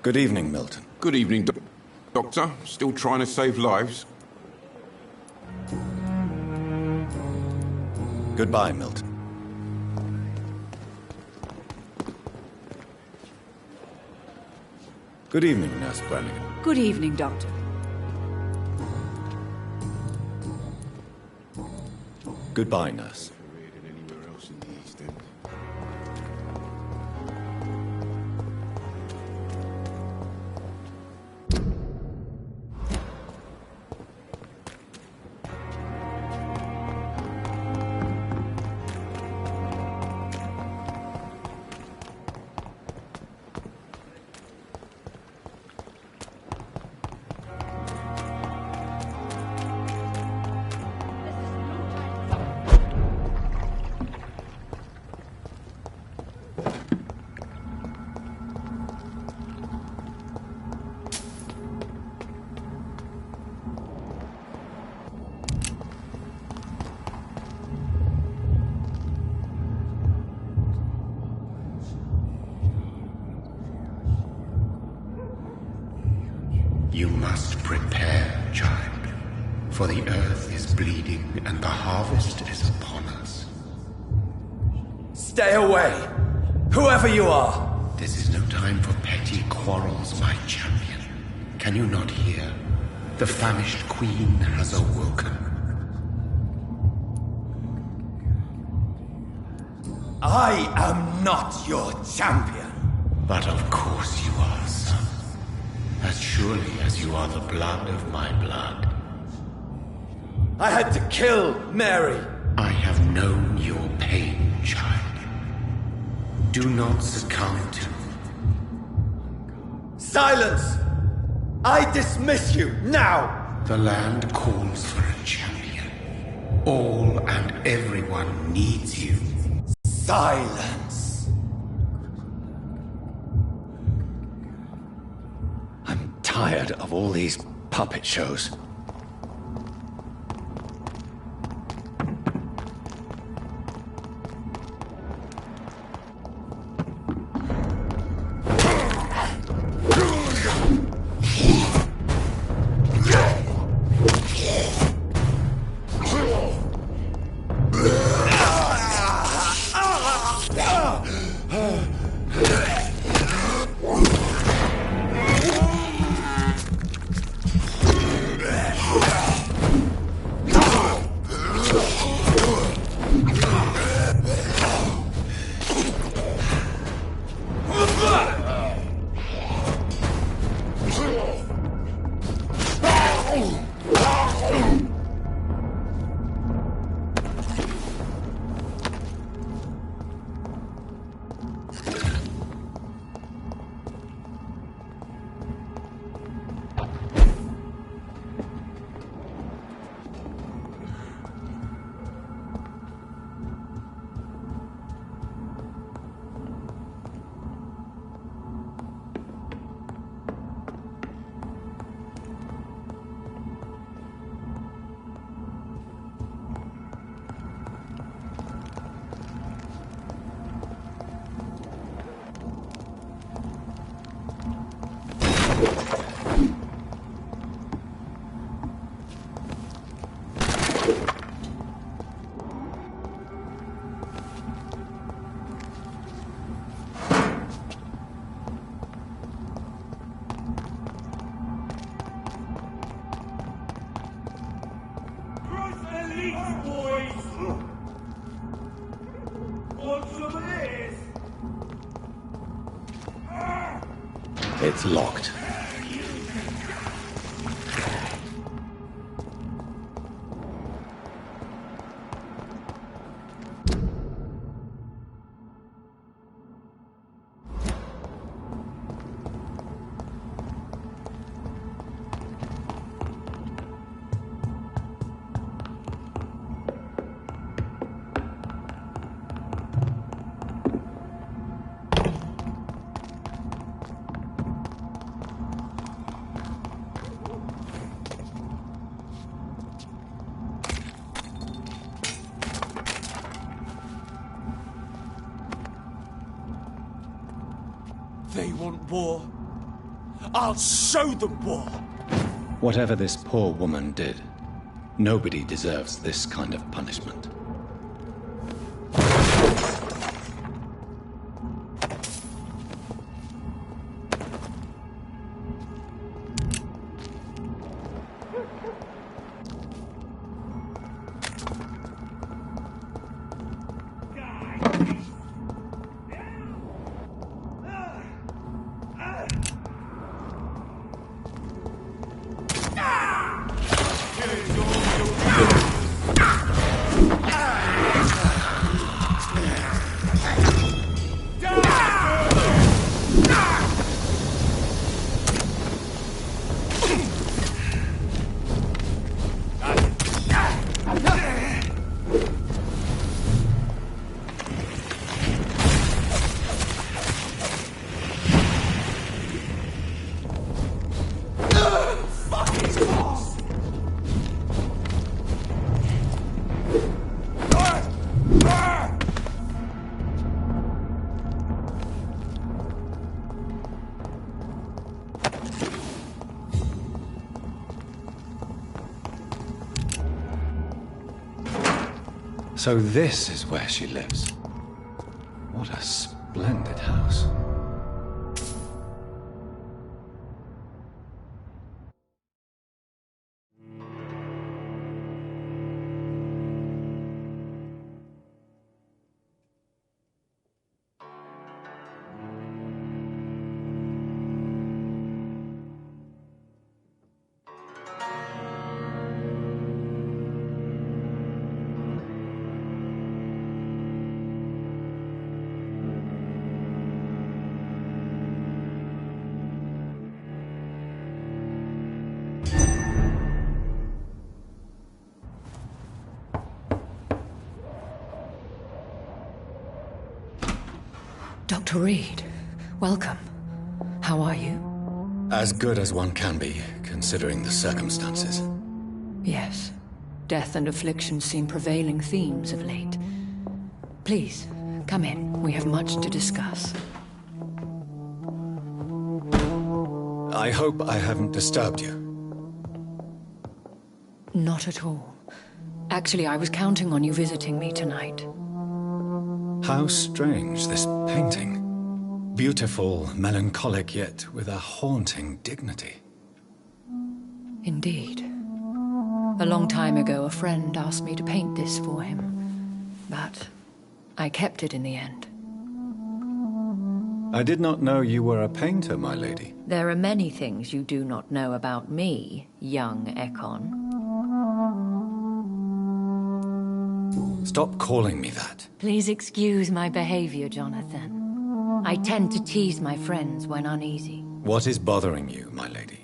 Good evening, Milton. Good evening, Doctor. Still trying to save lives? Goodbye, Milton. Good evening, Nurse Brannigan. Good evening, Doctor. Goodbye, Nurse. You must prepare, child, for the earth is bleeding and the harvest is upon us. Stay away, whoever you are! This is no time for petty quarrels, my champion. Can you not hear? The famished queen has awoken. I am not your champion. But of course you are, son. As surely as you are the blood of my blood. I had to kill Mary. I have known your pain, child. Do not succumb to... Silence! I dismiss you, now! The land calls for a champion. All and everyone needs you. Silence! I'm tired of all these puppet shows. It's locked. They want war. I'll show them war! Whatever this poor woman did, nobody deserves this kind of punishment. So this is where she lives. What a splendid house. Dr. Reed, welcome. How are you? As good as one can be, considering the circumstances. Yes. Death and affliction seem prevailing themes of late. Please, come in. We have much to discuss. I hope I haven't disturbed you. Not at all. Actually, I was counting on you visiting me tonight. How strange, this painting. Beautiful, melancholic, yet with a haunting dignity. Indeed. A long time ago, a friend asked me to paint this for him. But I kept it in the end. I did not know you were a painter, my lady. There are many things you do not know about me, young Ekon. Stop calling me that. Please excuse my behavior, Jonathan. I tend to tease my friends when uneasy. What is bothering you, my lady?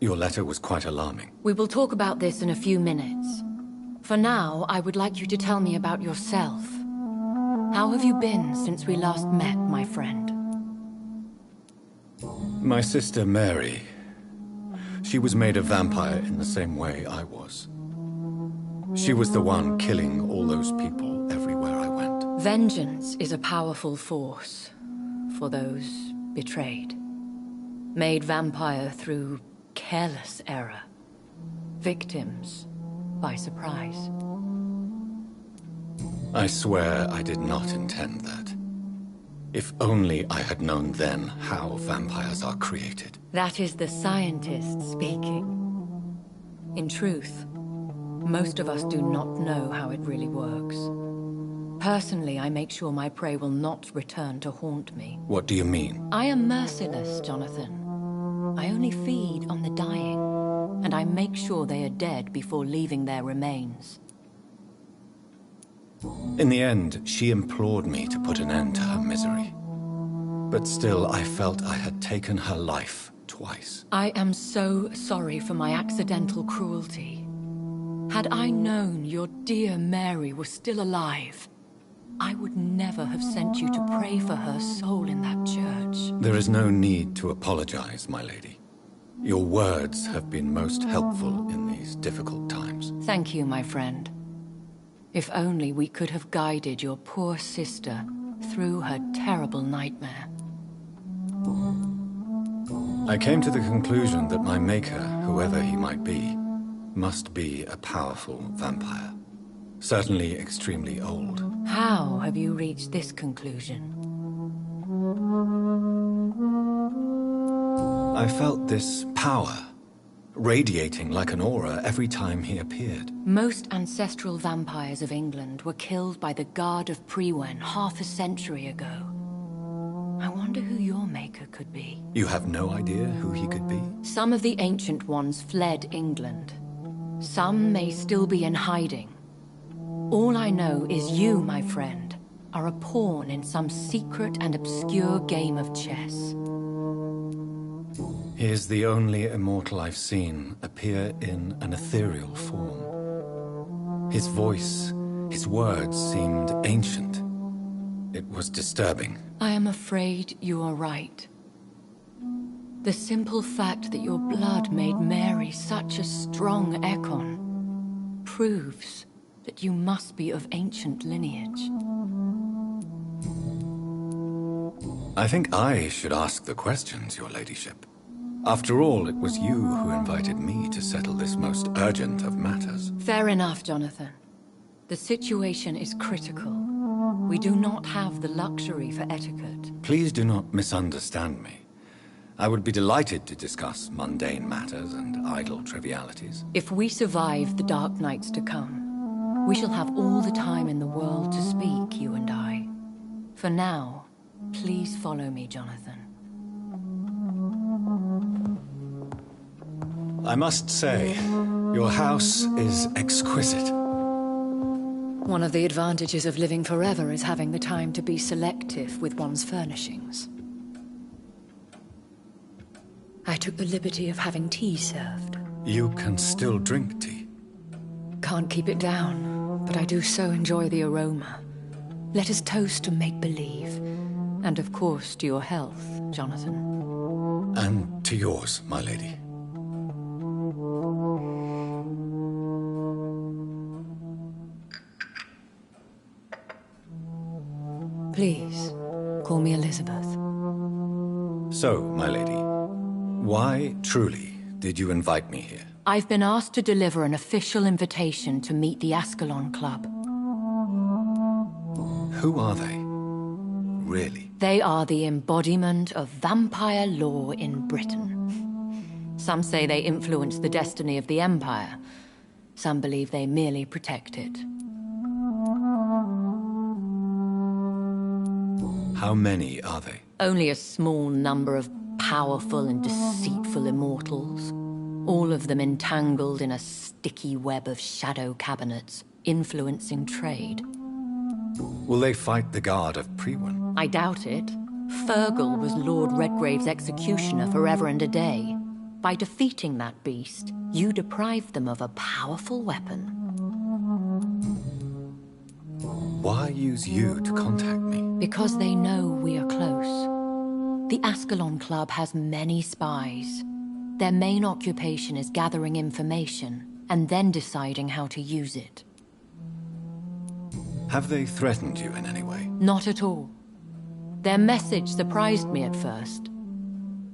Your letter was quite alarming. We will talk about this in a few minutes. For now, I would like you to tell me about yourself. How have you been since we last met, my friend? My sister Mary. She was made a vampire in the same way I was. She was the one killing all those people everywhere I went. Vengeance is a powerful force for those betrayed. Made vampire through careless error. Victims by surprise. I swear I did not intend that. If only I had known then how vampires are created. That is the scientist speaking. In truth, most of us do not know how it really works. Personally, I make sure my prey will not return to haunt me. What do you mean? I am merciless, Jonathan. I only feed on the dying, and I make sure they are dead before leaving their remains. In the end, she implored me to put an end to her misery. But still, I felt I had taken her life twice. I am so sorry for my accidental cruelty. Had I known your dear Mary was still alive, I would never have sent you to pray for her soul in that church. There is no need to apologize, my lady. Your words have been most helpful in these difficult times. Thank you, my friend. If only we could have guided your poor sister through her terrible nightmare. I came to the conclusion that my maker, whoever he might be, must be a powerful vampire. Certainly extremely old. How have you reached this conclusion? I felt this power radiating like an aura every time he appeared. Most ancestral vampires of England were killed by the Guard of Priwen half a century ago. I wonder who your maker could be. You have no idea who he could be? Some of the ancient ones fled England. Some may still be in hiding. All I know is you, my friend, are a pawn in some secret and obscure game of chess. He is the only immortal I've seen appear in an ethereal form. His voice, his words seemed ancient. It was disturbing. I am afraid you are right. The simple fact that your blood made Mary such a strong Ekon proves that you must be of ancient lineage. I think I should ask the questions, your ladyship. After all, it was you who invited me to settle this most urgent of matters. Fair enough, Jonathan. The situation is critical. We do not have the luxury for etiquette. Please do not misunderstand me. I would be delighted to discuss mundane matters and idle trivialities. If we survive the dark nights to come, we shall have all the time in the world to speak, you and I. For now, please follow me, Jonathan. I must say, your house is exquisite. One of the advantages of living forever is having the time to be selective with one's furnishings. I took the liberty of having tea served. You can still drink tea. Can't keep it down, but I do so enjoy the aroma. Let us toast to make-believe. And of course, to your health, Jonathan. And to yours, my lady. Please, call me Elizabeth. So, my lady, why, truly, did you invite me here? I've been asked to deliver an official invitation to meet the Ascalon Club. Who are they? Really? They are the embodiment of vampire law in Britain. Some say they influence the destiny of the Empire. Some believe they merely protect it. How many are they? Only a small number of powerful and deceitful immortals. All of them entangled in a sticky web of shadow cabinets, influencing trade. Will they fight the Guard of Priwen? I doubt it. Fergal was Lord Redgrave's executioner forever and a day. By defeating that beast, you deprived them of a powerful weapon. Why use you to contact me? Because they know we are close. The Ascalon Club has many spies. Their main occupation is gathering information and then deciding how to use it. Have they threatened you in any way? Not at all. Their message surprised me at first,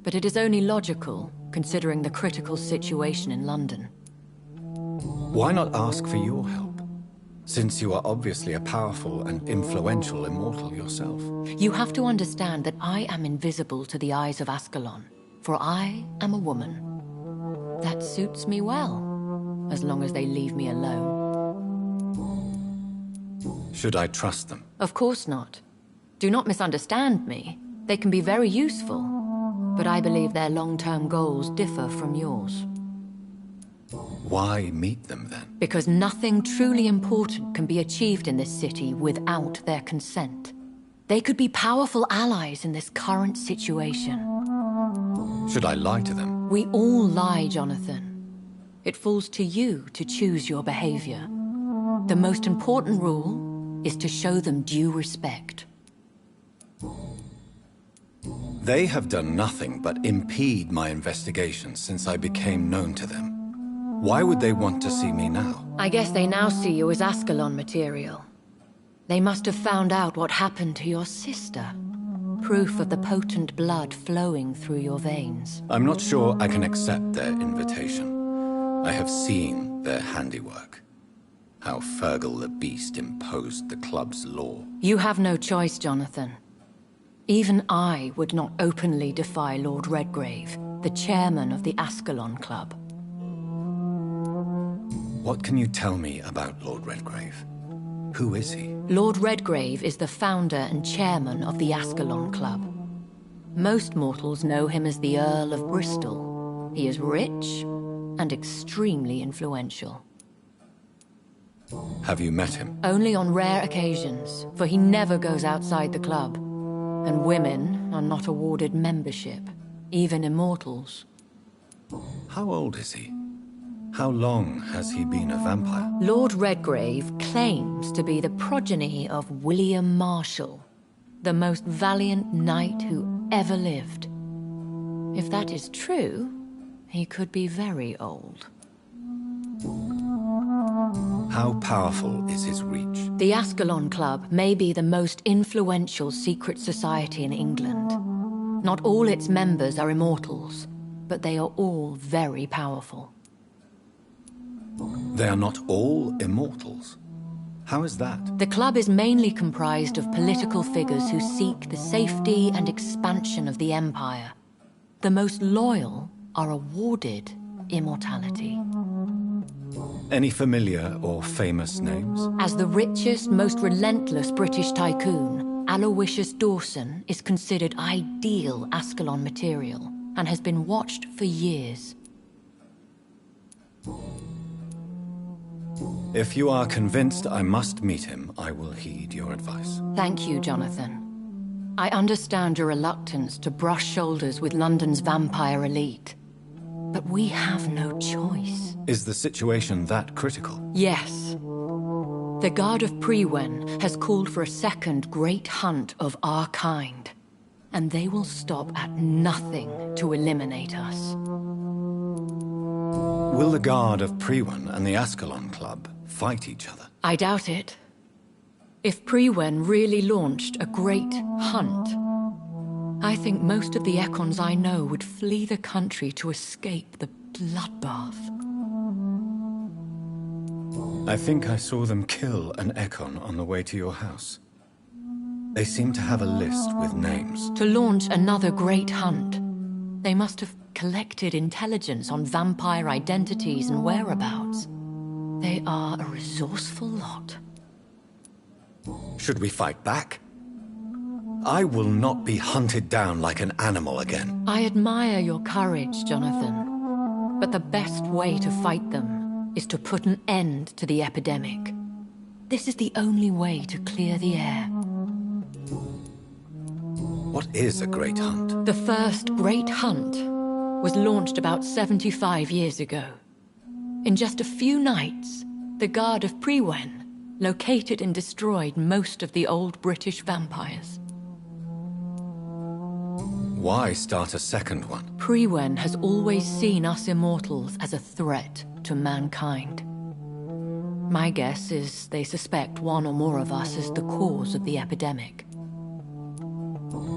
but it is only logical, considering the critical situation in London. Why not ask for your help? Since you are obviously a powerful and influential immortal yourself. You have to understand that I am invisible to the eyes of Ascalon, for I am a woman. That suits me well, as long as they leave me alone. Should I trust them? Of course not. Do not misunderstand me. They can be very useful, but I believe their long-term goals differ from yours. Why meet them then? Because nothing truly important can be achieved in this city without their consent. They could be powerful allies in this current situation. Should I lie to them? We all lie, Jonathan. It falls to you to choose your behavior. The most important rule is to show them due respect. They have done nothing but impede my investigation since I became known to them. Why would they want to see me now? I guess they now see you as Ascalon material. They must have found out what happened to your sister. proof of the potent blood flowing through your veins. I'm not sure I can accept their invitation. I have seen their handiwork. How Fergal the Beast imposed the club's law. You have no choice, Jonathan. Even I would not openly defy Lord Redgrave, the chairman of the Ascalon Club. What can you tell me about Lord Redgrave? Who is he? Lord Redgrave is the founder and chairman of the Ascalon Club. Most mortals know him as the Earl of Bristol. He is rich and extremely influential. Have you met him? Only on rare occasions, for he never goes outside the club. And women are not awarded membership, even immortals. How old is he? How long has he been a vampire? Lord Redgrave claims to be the progeny of William Marshall, the most valiant knight who ever lived. If that is true, he could be very old. How powerful is his reach? The Ascalon Club may be the most influential secret society in England. Not all its members are immortals, but they are all very powerful. They are not all immortals. How is that? The club is mainly comprised of political figures who seek the safety and expansion of the Empire. The most loyal are awarded immortality. Any familiar or famous names? As the richest, most relentless British tycoon, Aloysius Dawson is considered ideal Ascalon material and has been watched for years. If you are convinced I must meet him, I will heed your advice. Thank you, Jonathan. I understand your reluctance to brush shoulders with London's vampire elite. But we have no choice. Is the situation that critical? Yes. The Guard of Prewen has called for a second great hunt of our kind. And they will stop at nothing to eliminate us. Will the Guard of Prewen and the Ascalon Club fight each other? I doubt it. If Prewen really launched a great hunt, I think most of the Ekons I know would flee the country to escape the bloodbath. I think I saw them kill an Ekon on the way to your house. They seem to have a list with names. To launch another great hunt, they must have collected intelligence on vampire identities and whereabouts. They are a resourceful lot. Should we fight back? I will not be hunted down like an animal again. I admire your courage, Jonathan. But the best way to fight them is to put an end to the epidemic. This is the only way to clear the air. What is a great hunt? The first great hunt was launched about 75 years ago. In just a few nights, the Guard of Prewen located and destroyed most of the old British vampires. Why start a second one? Prewen has always seen us immortals as a threat to mankind. My guess is they suspect one or more of us as the cause of the epidemic.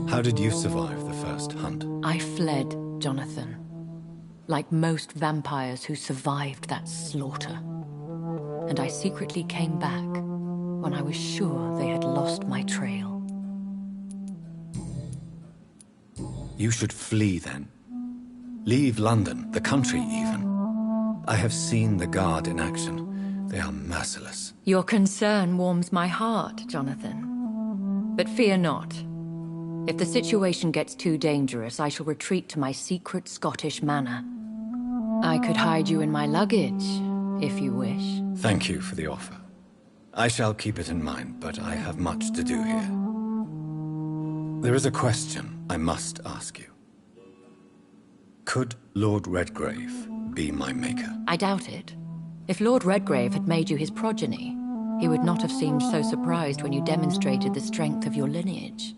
How did you survive the first hunt? I fled, Jonathan. Like most vampires who survived that slaughter. And I secretly came back when I was sure they had lost my trail. You should flee then. Leave London, the country even. I have seen the Guard in action. They are merciless. Your concern warms my heart, Jonathan. But fear not. If the situation gets too dangerous, I shall retreat to my secret Scottish manor. I could hide you in my luggage, if you wish. Thank you for the offer. I shall keep it in mind, but I have much to do here. There is a question I must ask you. Could Lord Redgrave be my maker? I doubt it. If Lord Redgrave had made you his progeny, he would not have seemed so surprised when you demonstrated the strength of your lineage.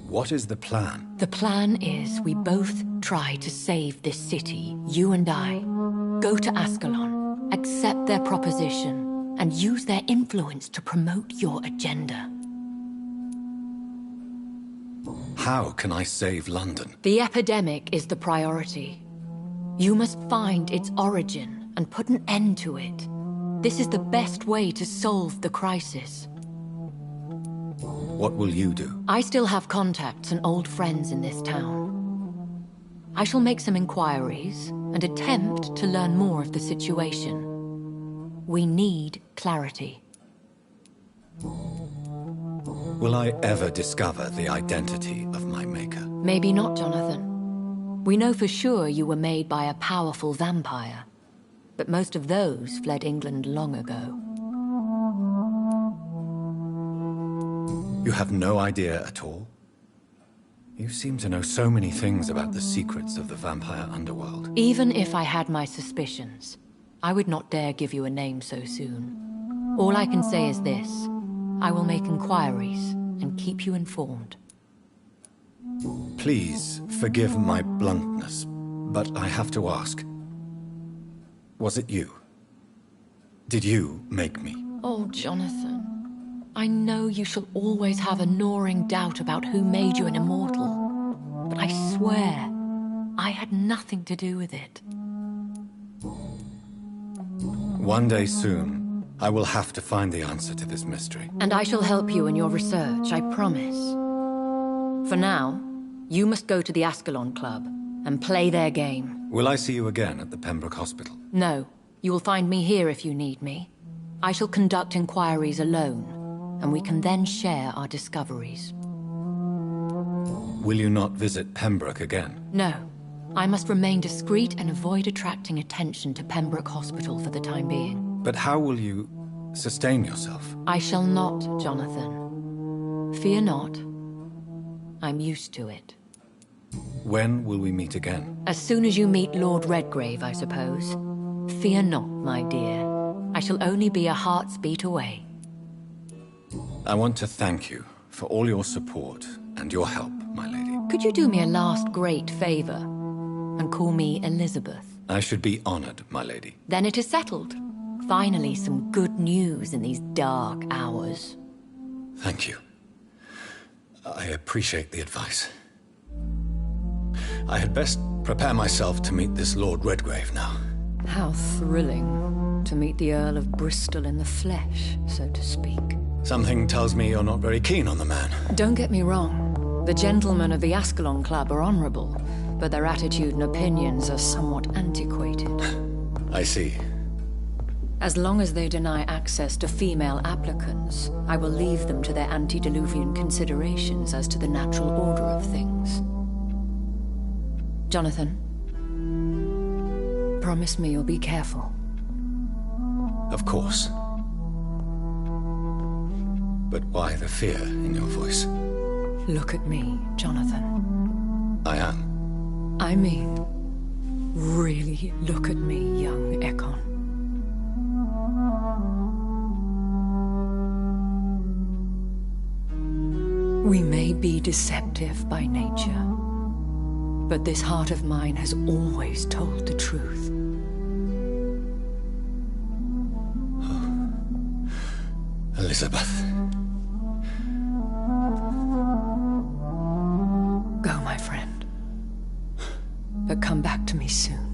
What is the plan? The plan is we both try to save this city, you and I. Go to Ascalon, accept their proposition, and use their influence to promote your agenda. How can I save London? The epidemic is the priority. You must find its origin and put an end to it. This is the best way to solve the crisis. What will you do? I still have contacts and old friends in this town. I shall make some inquiries and attempt to learn more of the situation. We need clarity. Will I ever discover the identity of my maker? Maybe not, Jonathan. We know for sure you were made by a powerful vampire, but most of those fled England long ago. You have no idea at all? You seem to know so many things about the secrets of the vampire underworld. Even if I had my suspicions, I would not dare give you a name so soon. All I can say is this: I will make inquiries and keep you informed. Please forgive my bluntness, but I have to ask. Was it you? Did you make me? Oh, Jonathan. I know you shall always have a gnawing doubt about who made you an immortal, but I swear, I had nothing to do with it. One day soon, I will have to find the answer to this mystery. And I shall help you in your research, I promise. For now, you must go to the Ascalon Club and play their game. Will I see you again at the Pembroke Hospital? No, you will find me here if you need me. I shall conduct inquiries alone, and we can then share our discoveries. Will you not visit Pembroke again? No. I must remain discreet and avoid attracting attention to Pembroke Hospital for the time being. But how will you sustain yourself? I shall not, Jonathan. Fear not. I'm used to it. When will we meet again? As soon as you meet Lord Redgrave, I suppose. Fear not, my dear. I shall only be a heart's beat away. I want to thank you for all your support and your help, my lady. Could you do me a last great favor and call me Elizabeth? I should be honored, my lady. Then it is settled. Finally, some good news in these dark hours. Thank you. I appreciate the advice. I had best prepare myself to meet this Lord Redgrave now. How thrilling to meet the Earl of Bristol in the flesh, so to speak. Something tells me you're not very keen on the man. Don't get me wrong. The gentlemen of the Ascalon Club are honorable, but their attitude and opinions are somewhat antiquated. I see. As long as they deny access to female applicants, I will leave them to their antediluvian considerations as to the natural order of things. Jonathan, promise me you'll be careful. Of course. But why the fear in your voice? Look at me, Jonathan. I am. I mean, really look at me, young Ekon. We may be deceptive by nature, but this heart of mine has always told the truth. Elizabeth. Go, my friend. But come back to me soon.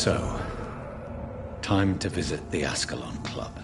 So, time to visit the Ascalon Club.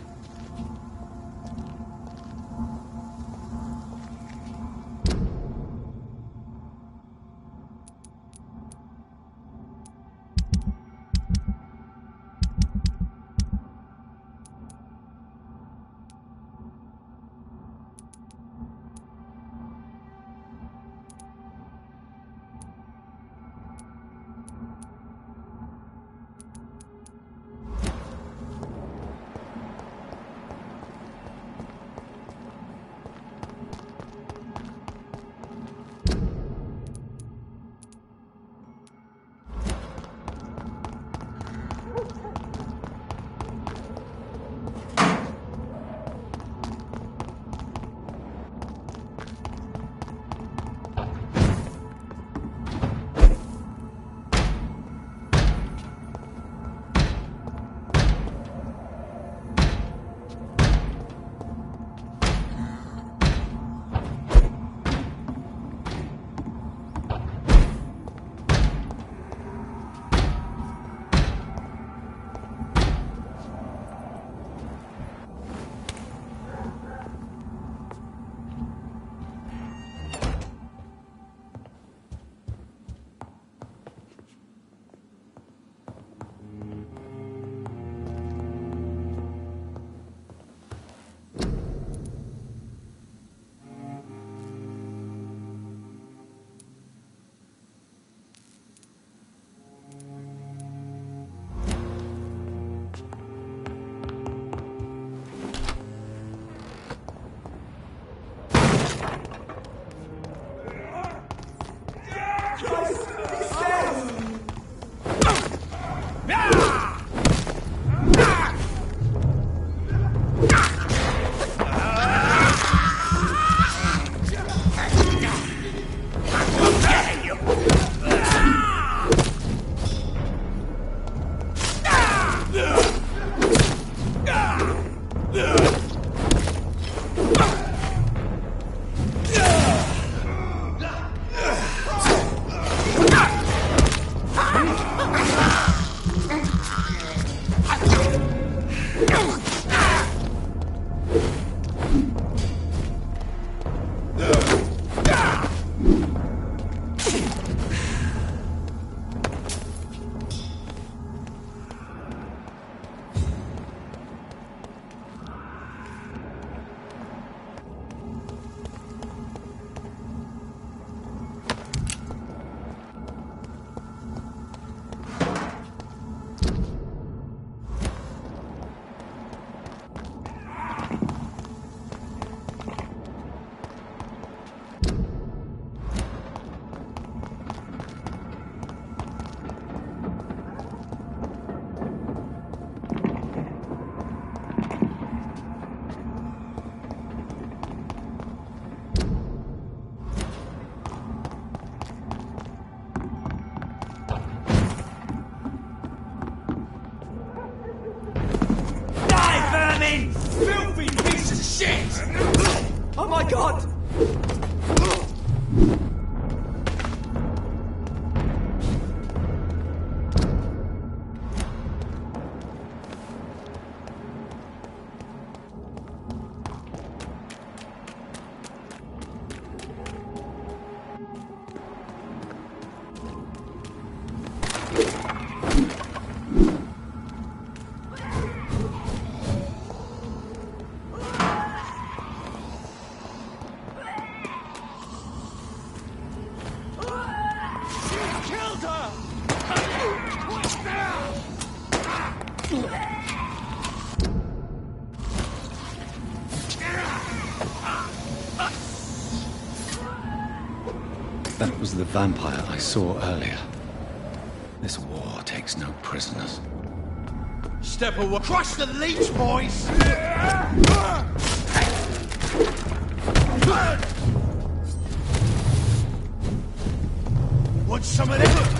Oh my god! That was the vampire I saw earlier. This war takes no prisoners. Step away. Crush the leech, boys! Want some of that?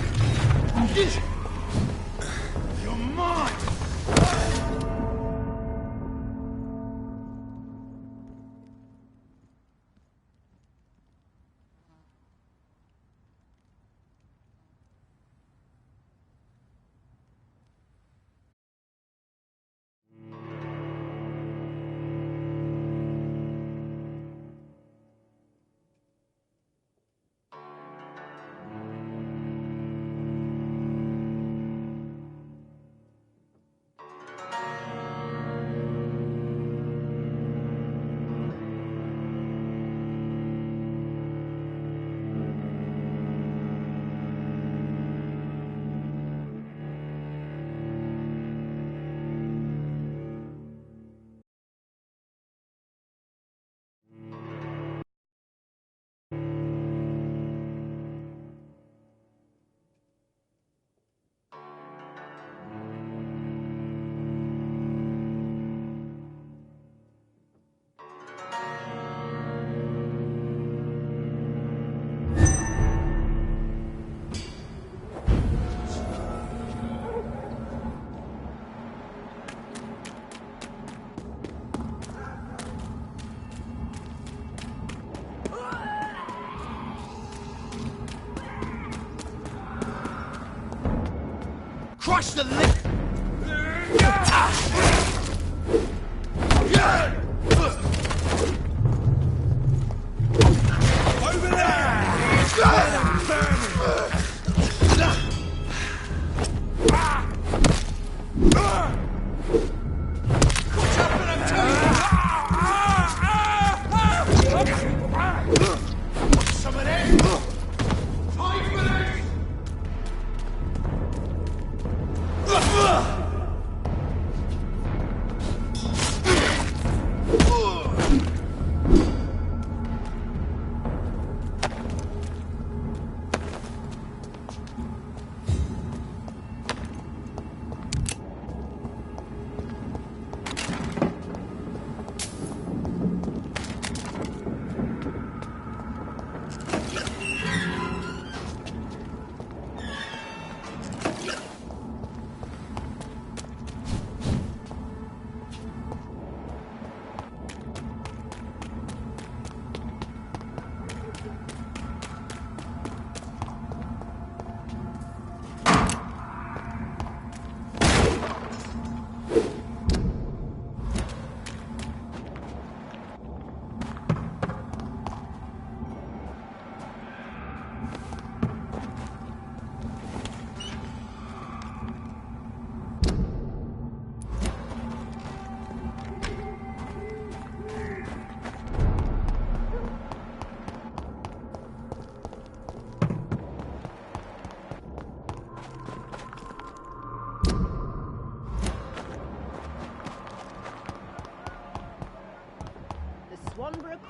You're mine! crush the leech! Over there! Some of this! Time for this!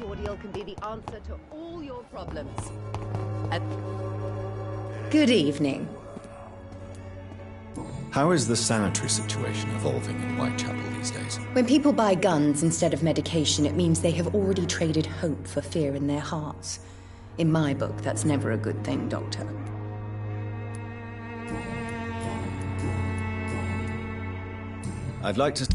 cordial can be the answer to all your problems. Good evening. How is the sanitary situation evolving in Whitechapel these days? When people buy guns instead of medication, it means they have already traded hope for fear in their hearts. In my book, that's never a good thing, Doctor. I'd like to...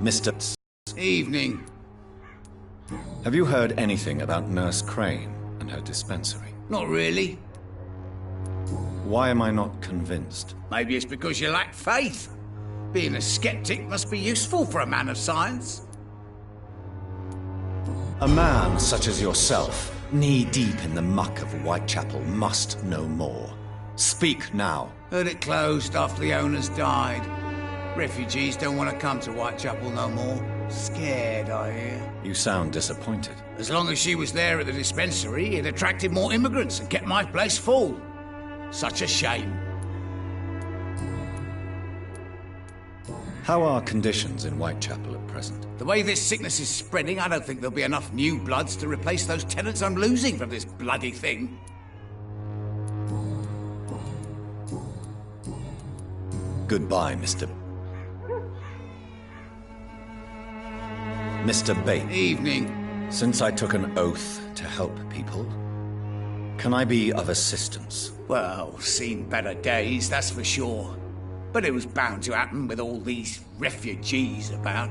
Mr. Evening. Have you heard anything about Nurse Crane and her dispensary? Not really. Why am I not convinced? Maybe it's because you lack faith. Being a skeptic must be useful for a man of science. A man such as yourself, knee-deep in the muck of Whitechapel, must know more. Speak now. Heard it closed after the owners died. Refugees don't want to come to Whitechapel no more. Scared, I hear. You sound disappointed. As long as she was there at the dispensary, it attracted more immigrants and kept my place full. Such a shame. How are conditions in Whitechapel at present? The way this sickness is spreading, I don't think there'll be enough new bloods to replace those tenants I'm losing from this bloody thing. Goodbye, Mr. Bates. Evening. Since I took an oath to help people, can I be of assistance? Well, seen better days, that's for sure. But it was bound to happen with all these refugees about.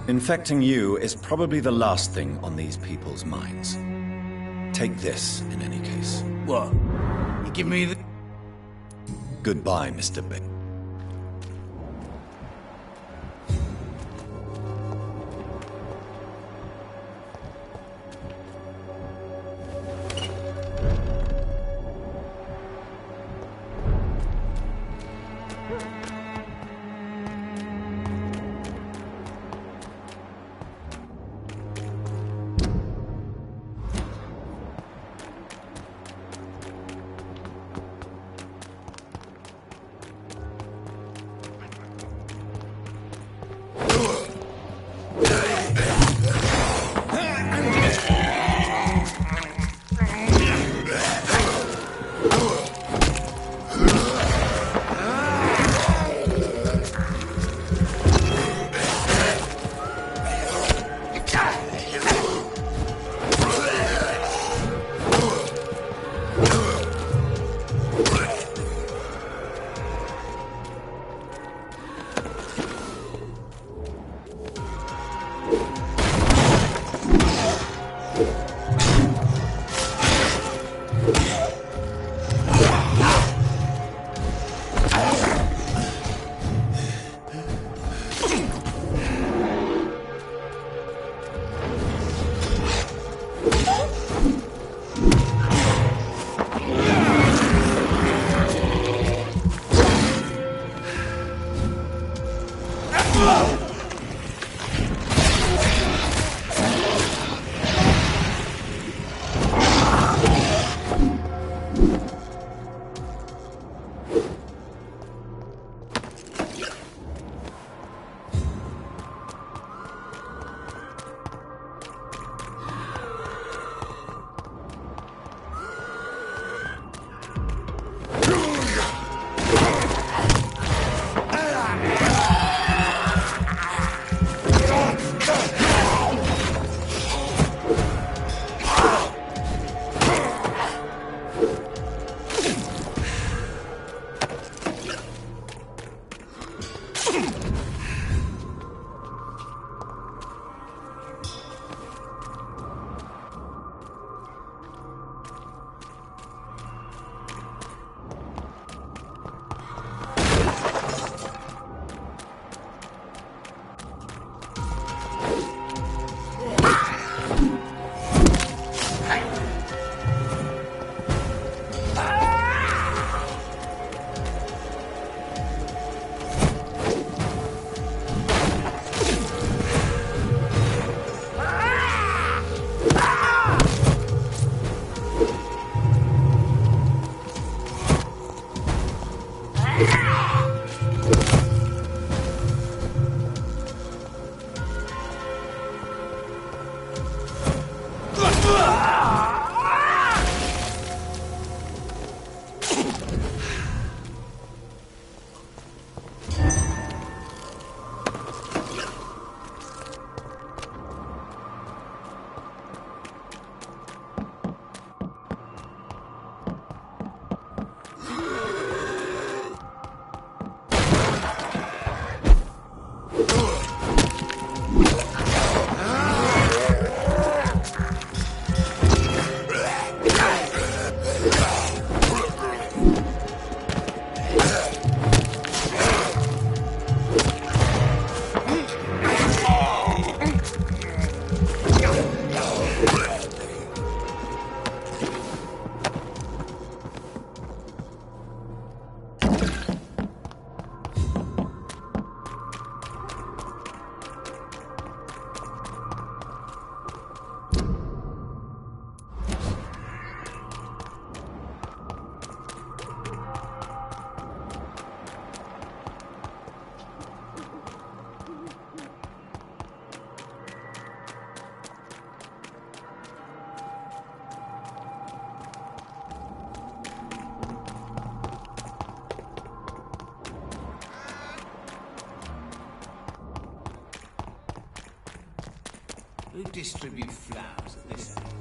Infecting you is probably the last thing on these people's minds. Take this, in any case. What? You give me the... Goodbye, Mr. Bates. Who distributes flowers at this end?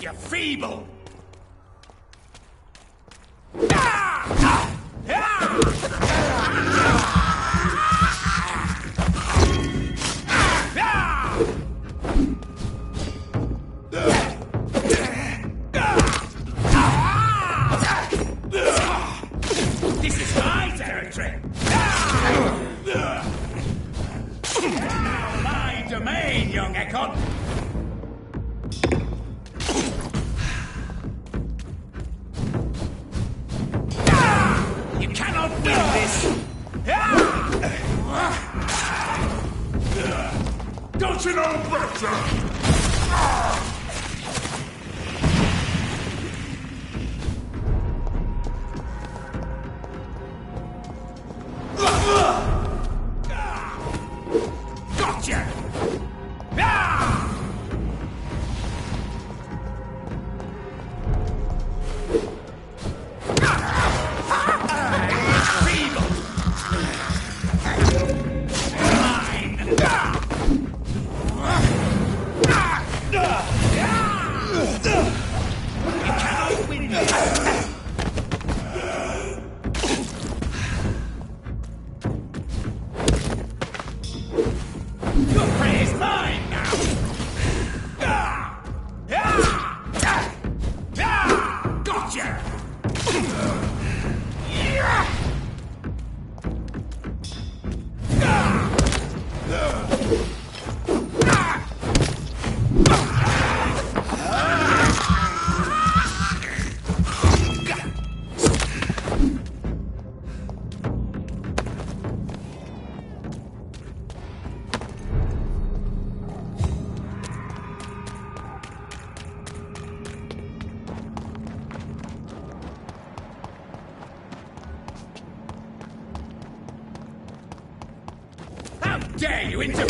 You're feeble! This is my turn! can't win this! Don't you know better? Gotcha! Dare you into...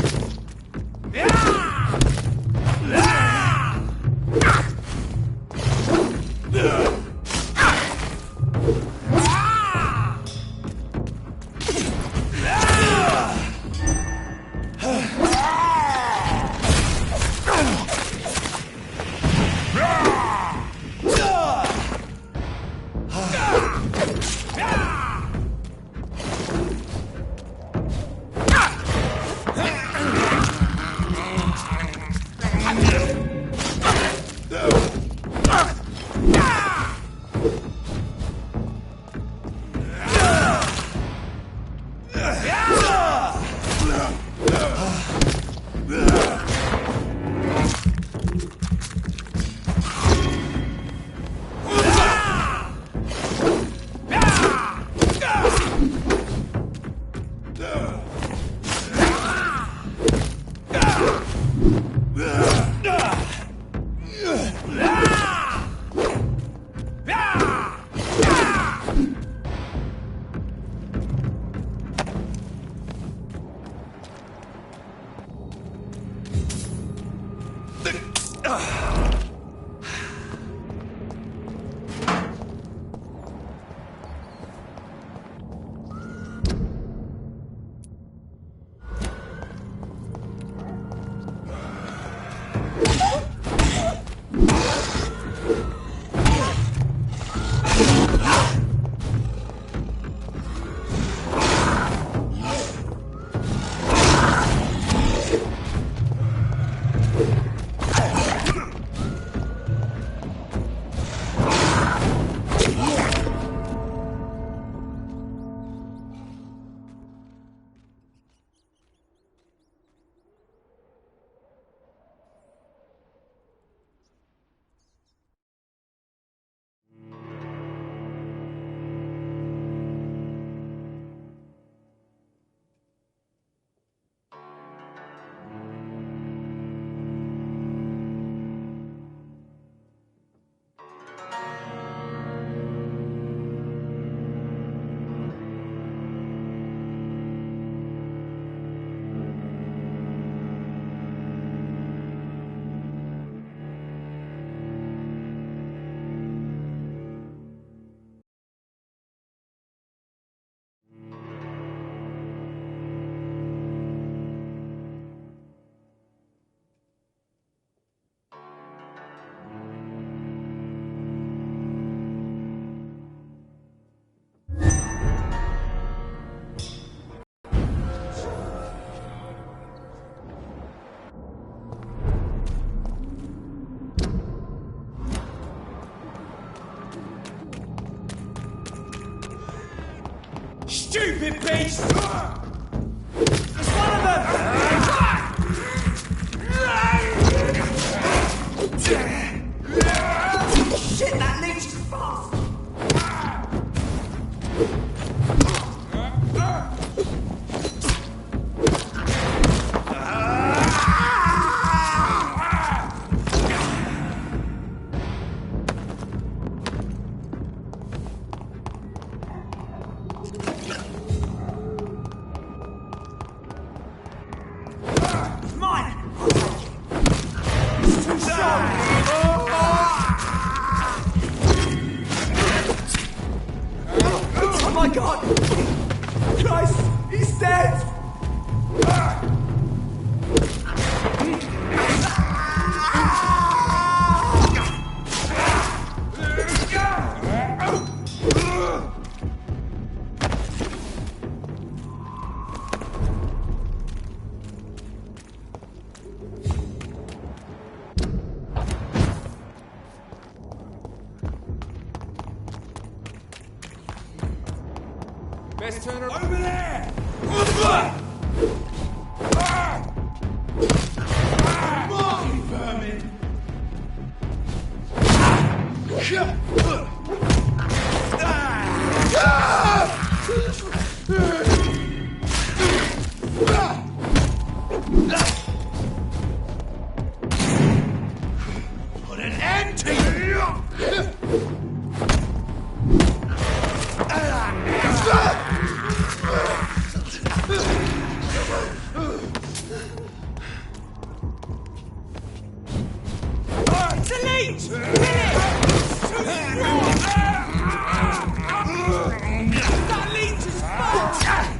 Stupid beast! It's one of them! Shit, that leads too fast! God! Christ, he's dead! Best turn around. Over there! Marty vermin! Put an end to you! Delete! That leads us back!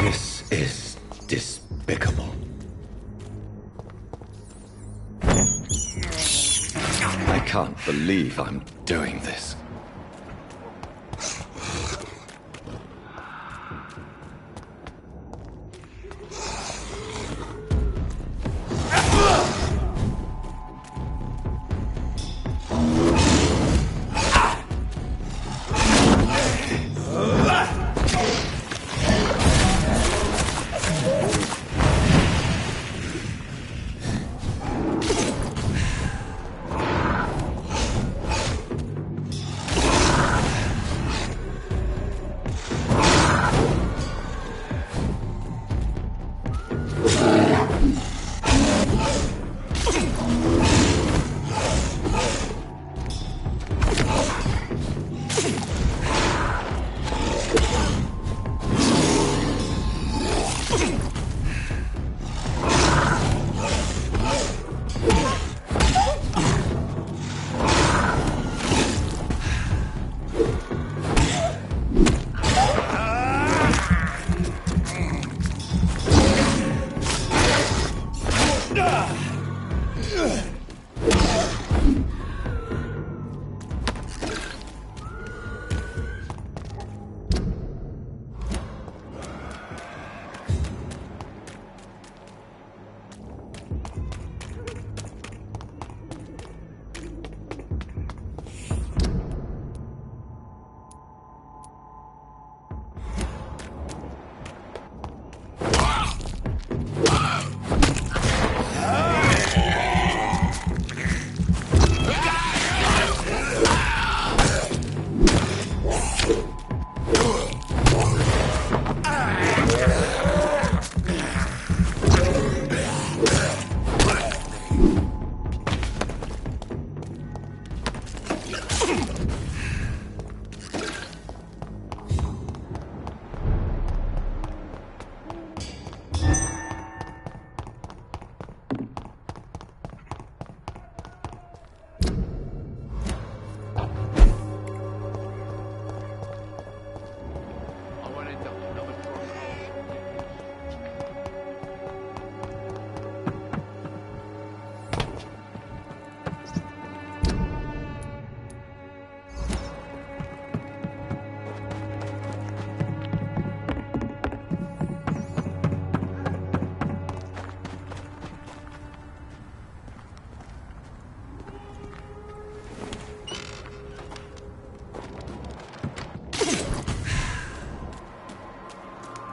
This is despicable. I can't believe I'm doing this.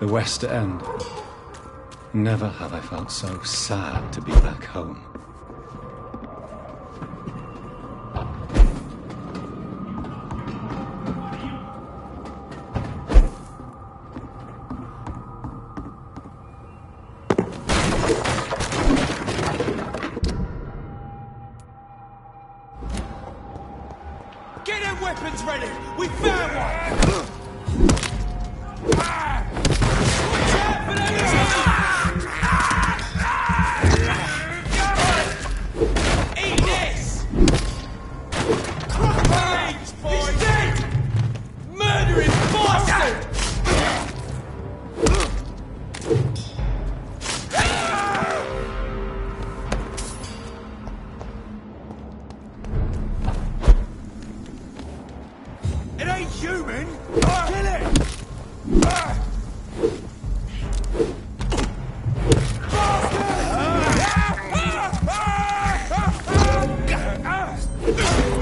West End. Never have I felt so sad to be back home. Get them weapons ready! We found one! Watch out for them! Eat this! Thanks, boys! He's dead! Murdering bastard! It ain't human! Kill it!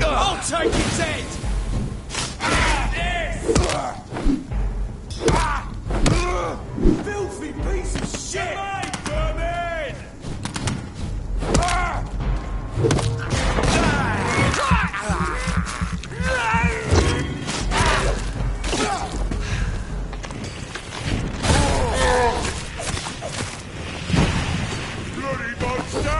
I'll take his head! Filthy piece of shit! Vermin! Bloody monster!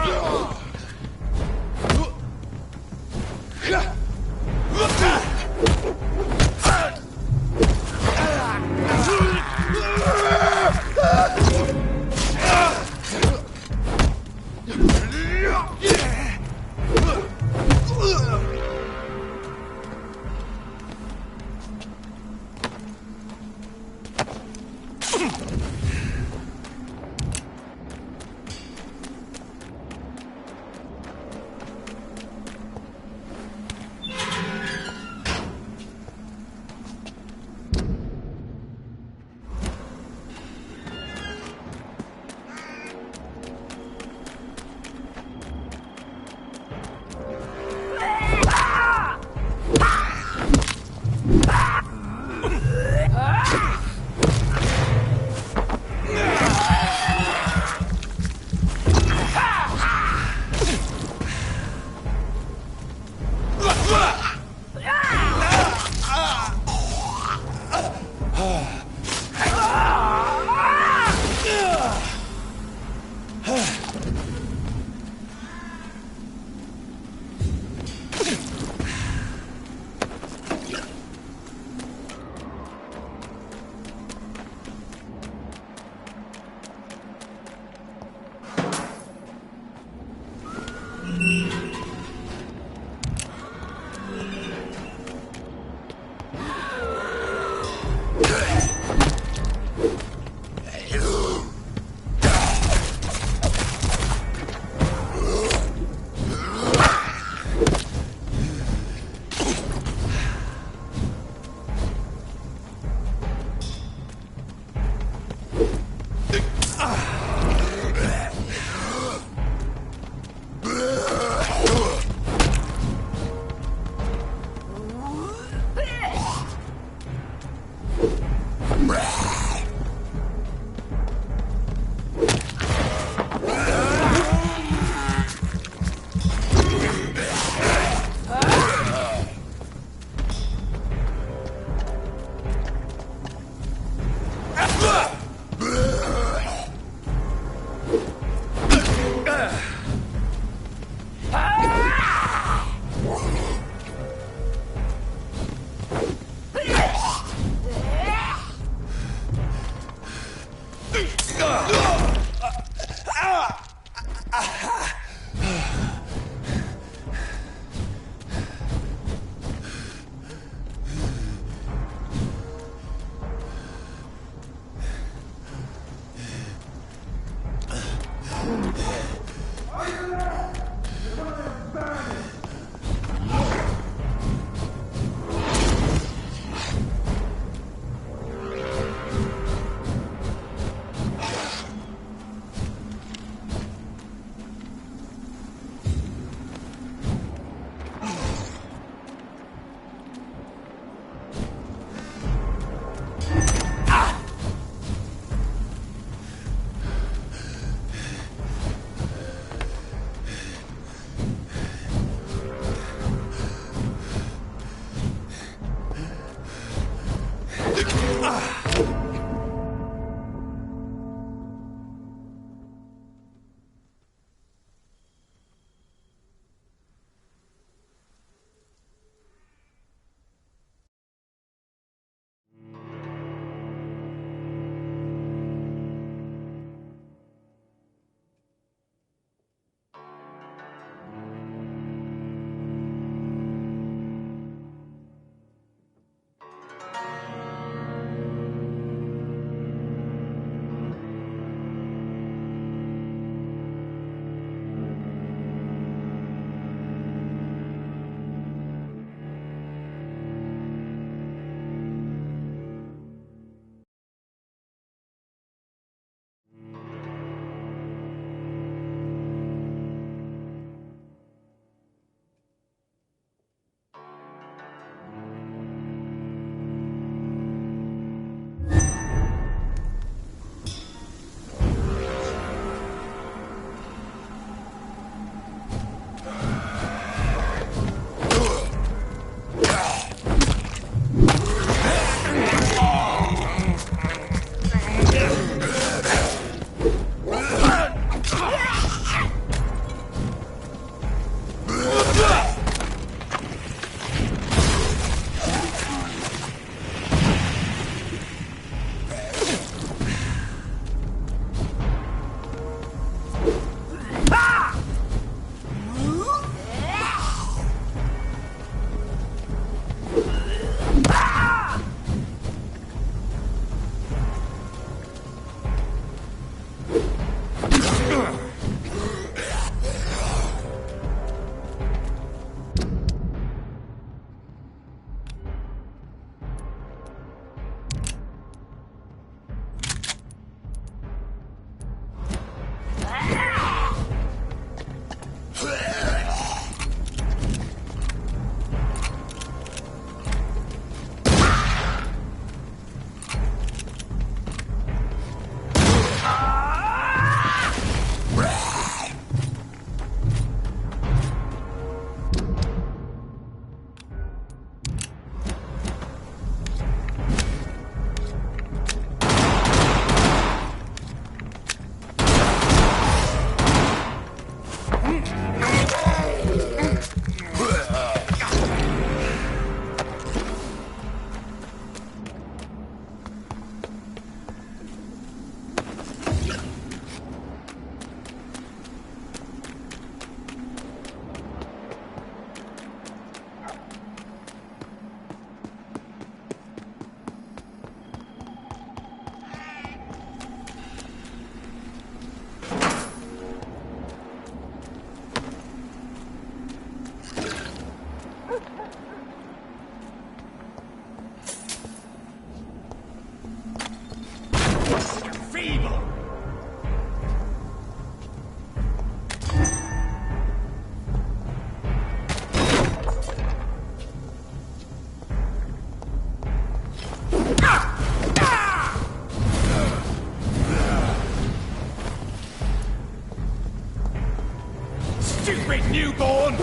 stupid newborn!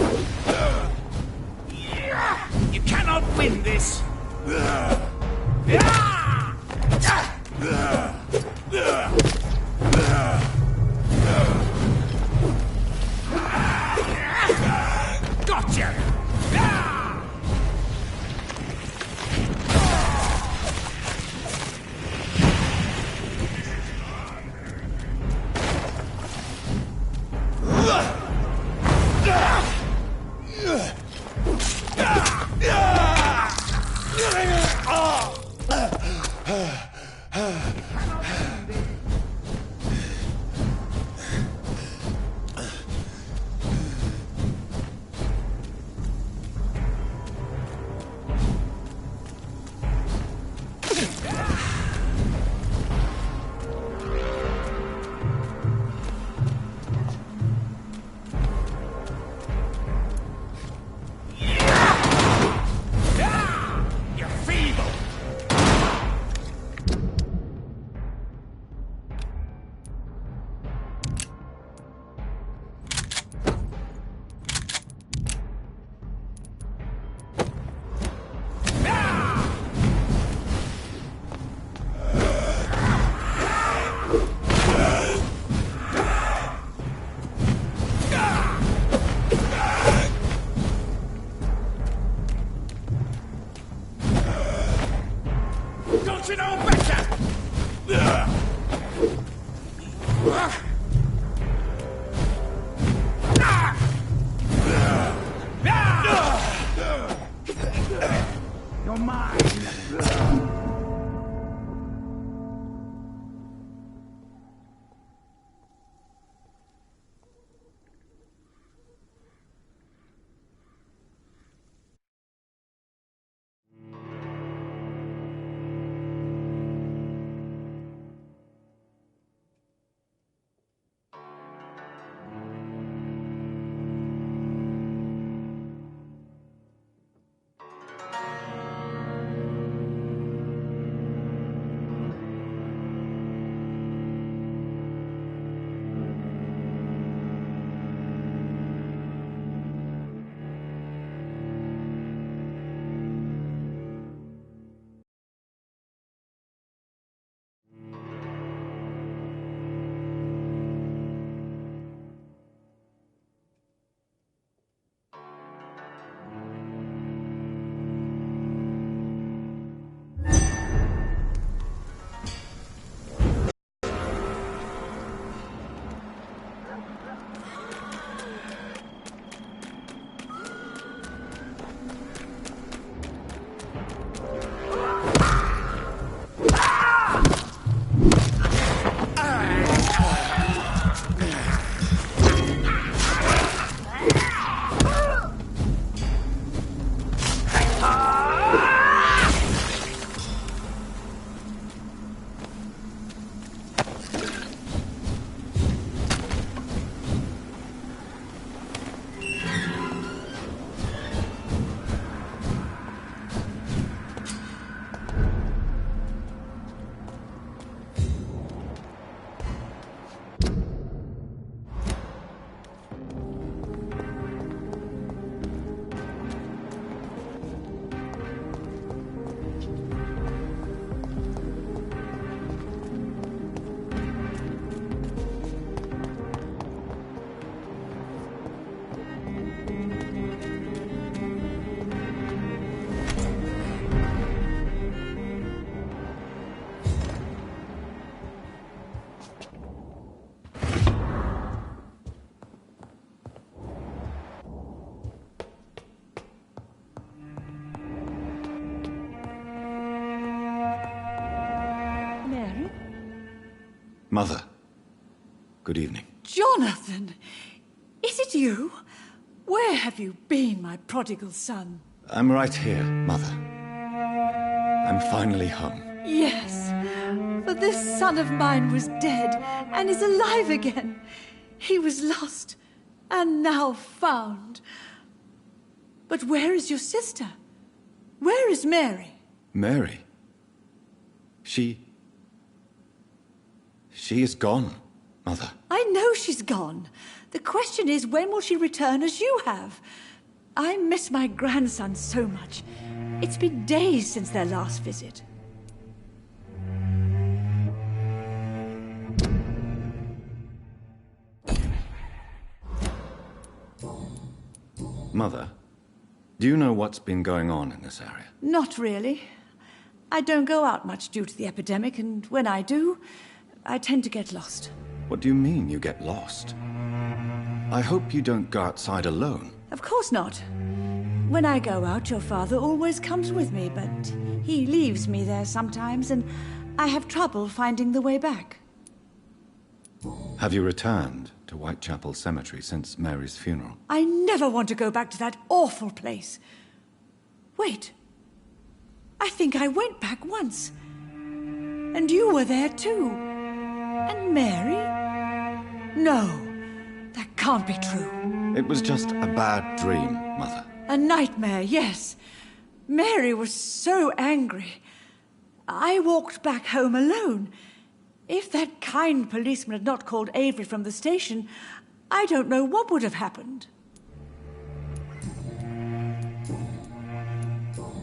You cannot win this! Gotcha! Don't you know better? You're mine. Mother, good evening. Jonathan! Is it you? Where have you been, my prodigal son? I'm right here, Mother. I'm finally home. Yes, for this son of mine was dead and is alive again. He was lost and now found. But where is your sister? Where is Mary? Mary? She is gone, Mother. I know she's gone. The question is, when will she return as you have? I miss my grandson so much. It's been days since their last visit. Mother, do you know what's been going on in this area? Not really. I don't go out much due to the epidemic, and when I do, I tend to get lost. What do you mean you get lost? I hope you don't go outside alone. Of course not. When I go out, your father always comes with me, but he leaves me there sometimes, and I have trouble finding the way back. Have you returned to Whitechapel Cemetery since Mary's funeral? I never want to go back to that awful place. Wait. I think I went back once. And you were there too. And Mary? No, that can't be true. It was just a bad dream, Mother. A nightmare, yes. Mary was so angry. I walked back home alone. If that kind policeman had not called Avery from the station, I don't know what would have happened.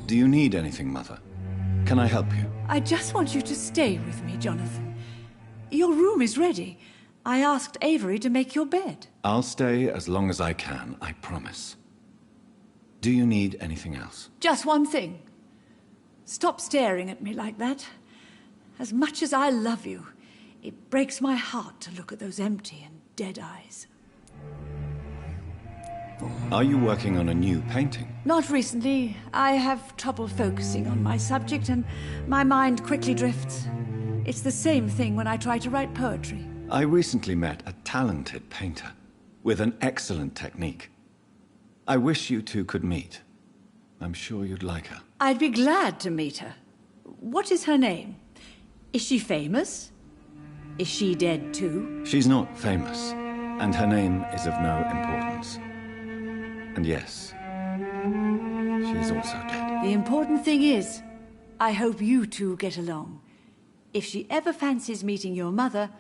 Do you need anything, Mother? Can I help you? I just want you to stay with me, Jonathan. Your room is ready. I asked Avery to make your bed. I'll stay as long as I can, I promise. Do you need anything else? Just one thing. Stop staring at me like that. As much as I love you, it breaks my heart to look at those empty and dead eyes. Are you working on a new painting? Not recently. I have trouble focusing on my subject, and my mind quickly drifts. It's the same thing when I try to write poetry. I recently met a talented painter with an excellent technique. I wish you two could meet. I'm sure you'd like her. I'd be glad to meet her. What is her name? Is she famous? Is she dead too? She's not famous, and her name is of no importance. And yes, she is also dead. The important thing is, I hope you two get along. If she ever fancies meeting your mother,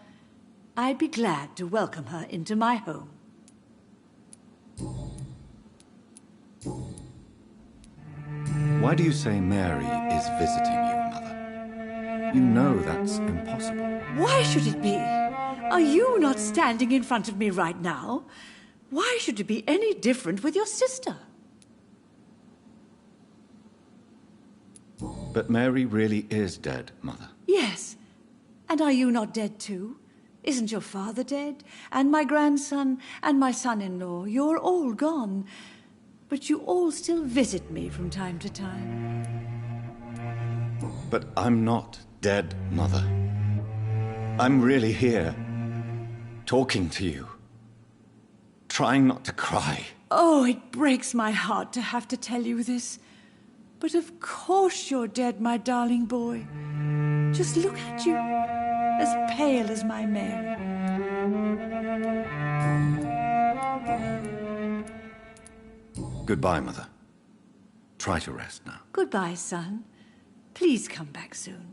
I'd be glad to welcome her into my home. Why do you say Mary is visiting you, Mother? You know that's impossible. Why should it be? Are you not standing in front of me right now? Why should it be any different with your sister? But Mary really is dead, Mother. Yes. And are you not dead too? Isn't your father dead? And my grandson, and my son-in-law? You're all gone. But you all still visit me from time to time. But I'm not dead, Mother. I'm really here, talking to you, trying not to cry. Oh, it breaks my heart to have to tell you this. But of course you're dead, my darling boy. Just look at you, as pale as my Mary. Goodbye, Mother. Try to rest now. Goodbye, son. Please come back soon.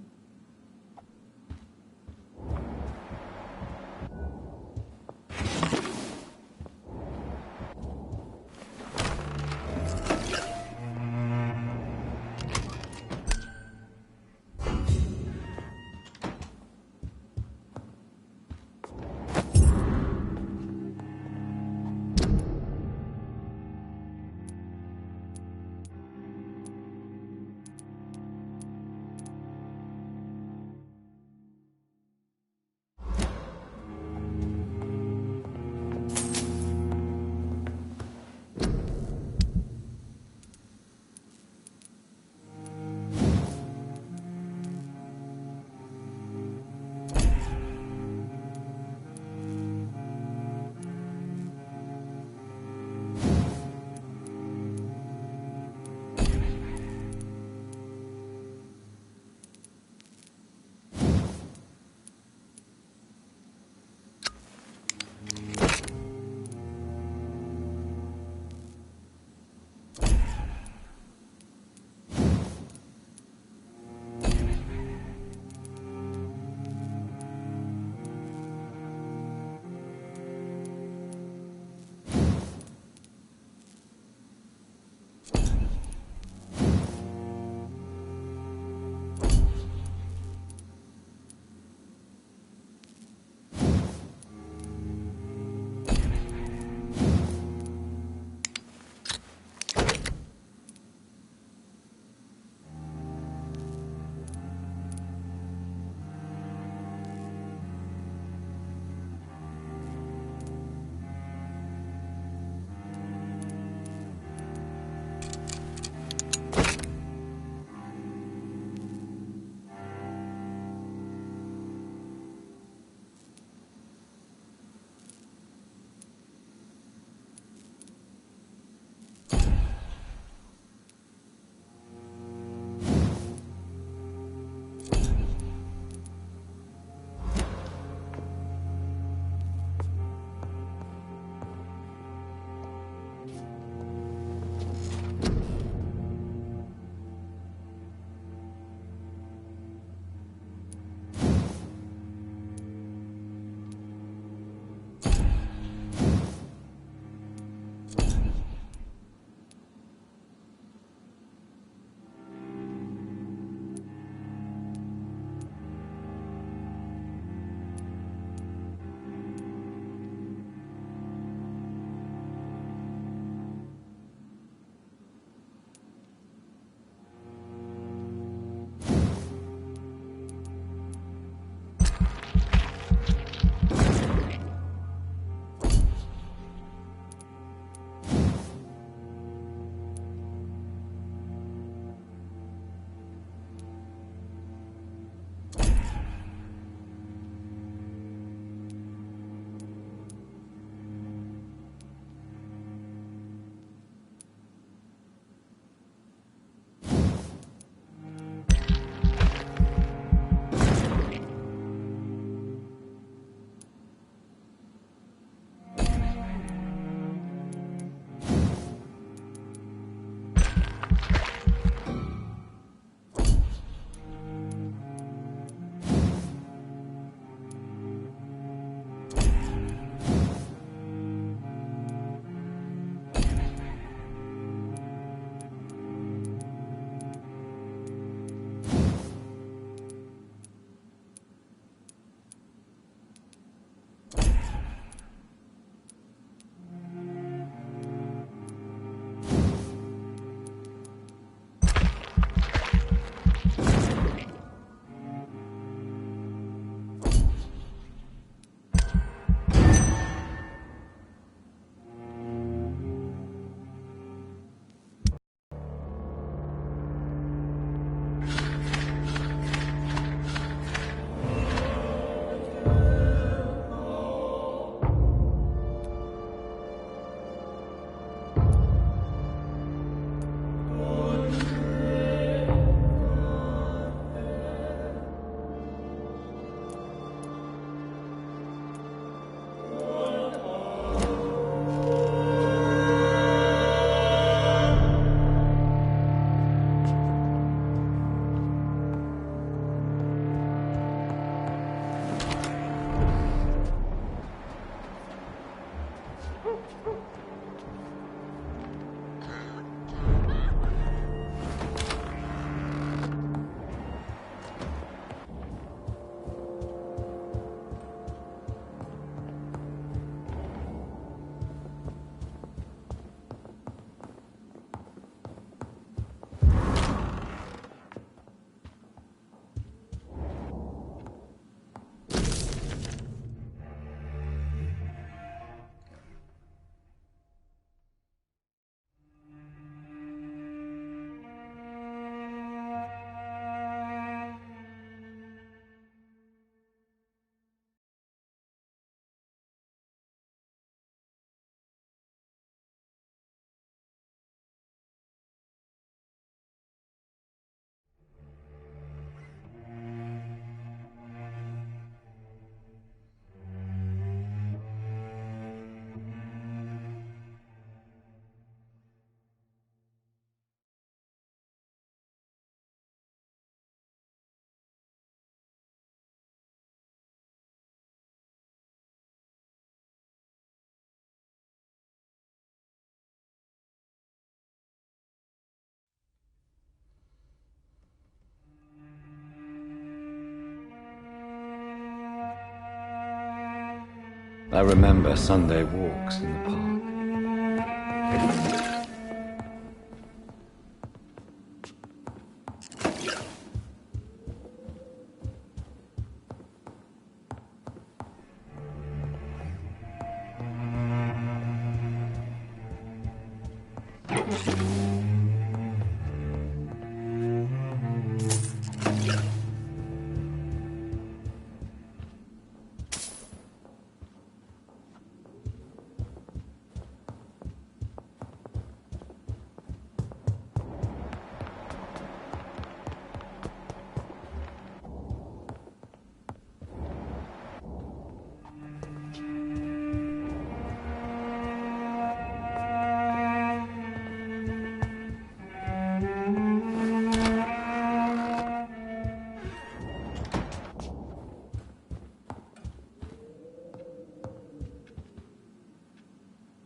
I remember Sunday walks in the park.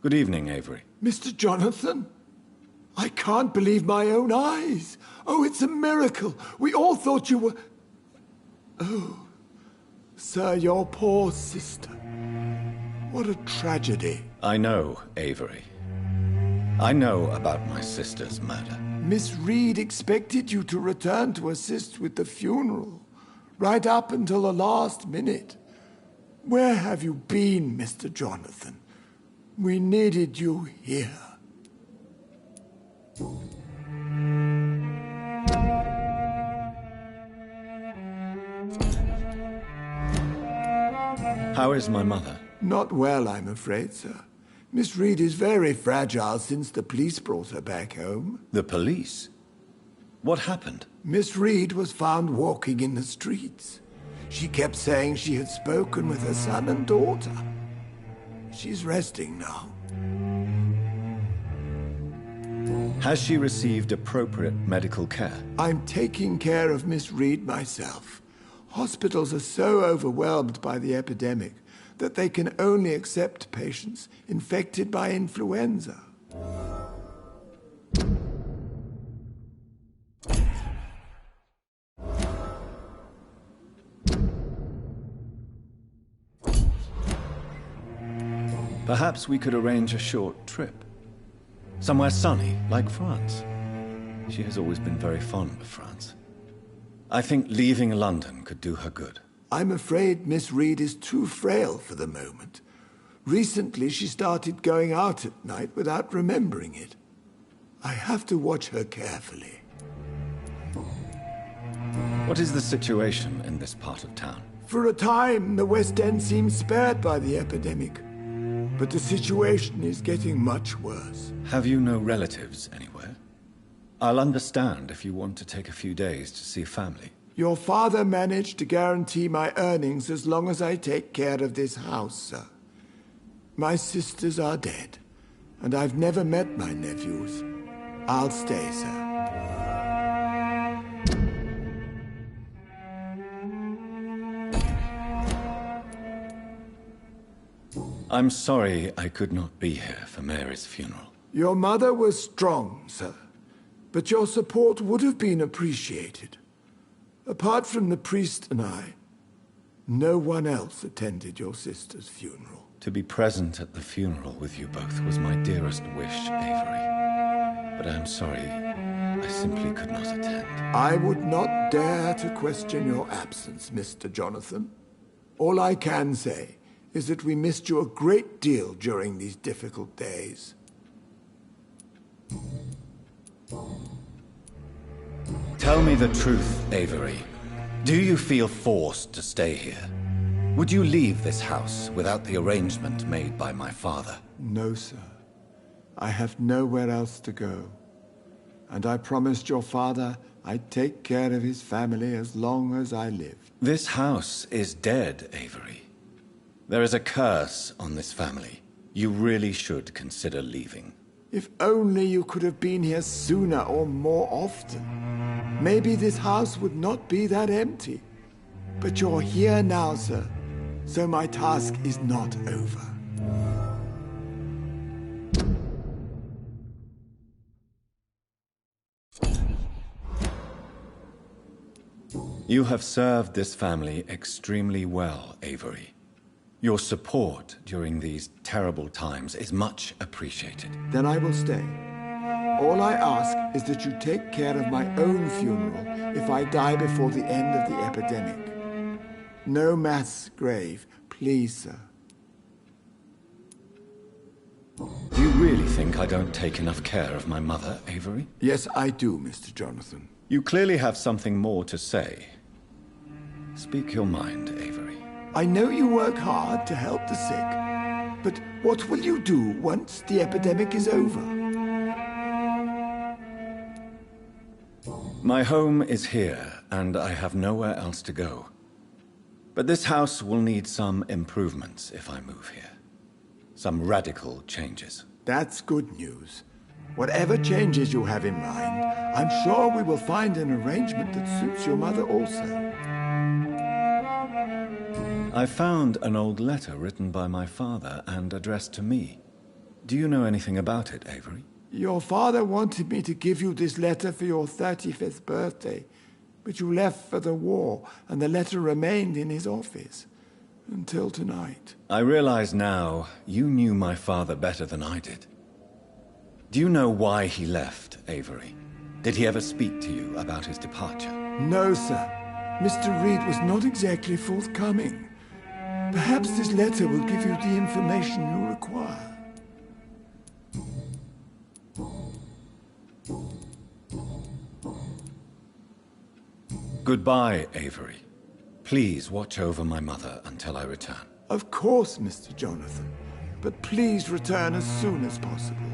Good evening, Avery. Mr. Jonathan? I can't believe my own eyes. Oh, it's a miracle. We all thought you were... Oh, sir, your poor sister. What a tragedy. I know, Avery. I know about my sister's murder. Miss Reed expected you to return to assist with the funeral, right up until the last minute. Where have you been, Mr. Jonathan? We needed you here. How is my mother? Not well, I'm afraid, sir. Miss Reed is very fragile since the police brought her back home. The police? What happened? Miss Reed was found walking in the streets. She kept saying she had spoken with her son and daughter. She's resting now. Has she received appropriate medical care? I'm taking care of Miss Reed myself. Hospitals are so overwhelmed by the epidemic that they can only accept patients infected by influenza. Perhaps we could arrange a short trip. Somewhere sunny, like France. She has always been very fond of France. I think leaving London could do her good. I'm afraid Miss Reed is too frail for the moment. Recently, she started going out at night without remembering it. I have to watch her carefully. What is the situation in this part of town? For a time, the West End seemed spared by the epidemic. But the situation is getting much worse. Have you no relatives anywhere? I'll understand if you want to take a few days to see family. Your father managed to guarantee my earnings as long as I take care of this house, sir. My sisters are dead, and I've never met my nephews. I'll stay, sir. I'm sorry I could not be here for Mary's funeral. Your mother was strong, sir, but your support would have been appreciated. Apart from the priest and I, no one else attended your sister's funeral. To be present at the funeral with you both was my dearest wish, Avery. But I'm sorry, I simply could not attend. I would not dare to question your absence, Mr. Jonathan. All I can say is that we missed you a great deal during these difficult days. Tell me the truth, Avery. Do you feel forced to stay here? Would you leave this house without the arrangement made by my father? No, sir. I have nowhere else to go. And I promised your father I'd take care of his family as long as I lived. This house is dead, Avery. There is a curse on this family. You really should consider leaving. If only you could have been here sooner or more often. Maybe this house would not be that empty. But you're here now, sir, so my task is not over. You have served this family extremely well, Avery. Your support during these terrible times is much appreciated. Then I will stay. All I ask is that you take care of my own funeral if I die before the end of the epidemic. No mass grave, please, sir. Do you really think I don't take enough care of my mother, Avery? Yes, I do, Mr. Jonathan. You clearly have something more to say. Speak your mind, Avery. I know you work hard to help the sick, but what will you do once the epidemic is over? My home is here, and I have nowhere else to go. But this house will need some improvements if I move here. Some radical changes. That's good news. Whatever changes you have in mind, I'm sure we will find an arrangement that suits your mother also. I found an old letter written by my father and addressed to me. Do you know anything about it, Avery? Your father wanted me to give you this letter for your 35th birthday, but you left for the war, and the letter remained in his office. Until tonight. I realize now you knew my father better than I did. Do you know why he left, Avery? Did he ever speak to you about his departure? No, sir. Mr. Reed was not exactly forthcoming. Perhaps this letter will give you the information you require. Goodbye, Avery. Please watch over my mother until I return. Of course, Mr. Jonathan. But please return as soon as possible.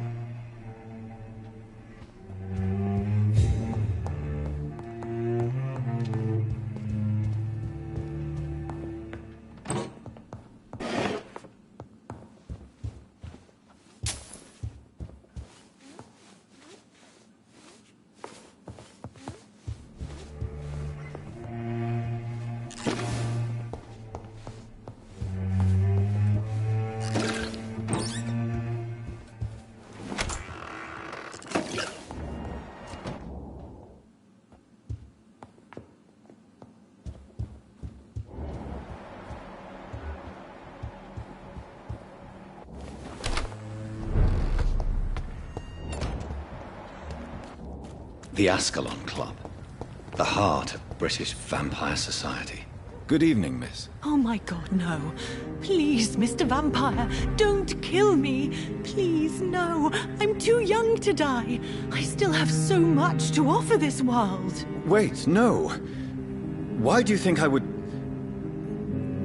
The Ascalon Club. The heart of British vampire society. Good evening, miss. Oh my god, no. Please, Mr. Vampire, don't kill me. Please, no. I'm too young to die. I still have so much to offer this world. Wait, no. Why do you think I would...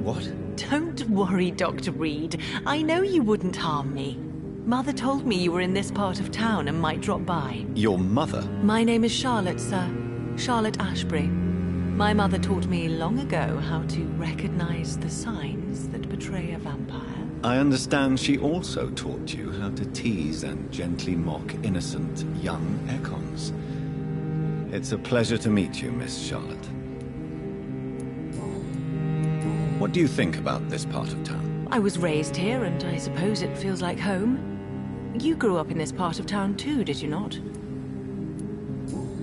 What? Don't worry, Dr. Reed. I know you wouldn't harm me. Mother told me you were in this part of town and might drop by. Your mother? My name is Charlotte, sir. Charlotte Ashbury. My mother taught me long ago how to recognize the signs that betray a vampire. I understand she also taught you how to tease and gently mock innocent young Econs. It's a pleasure to meet you, Miss Charlotte. What do you think about this part of town? I was raised here, and I suppose it feels like home. You grew up in this part of town too, did you not?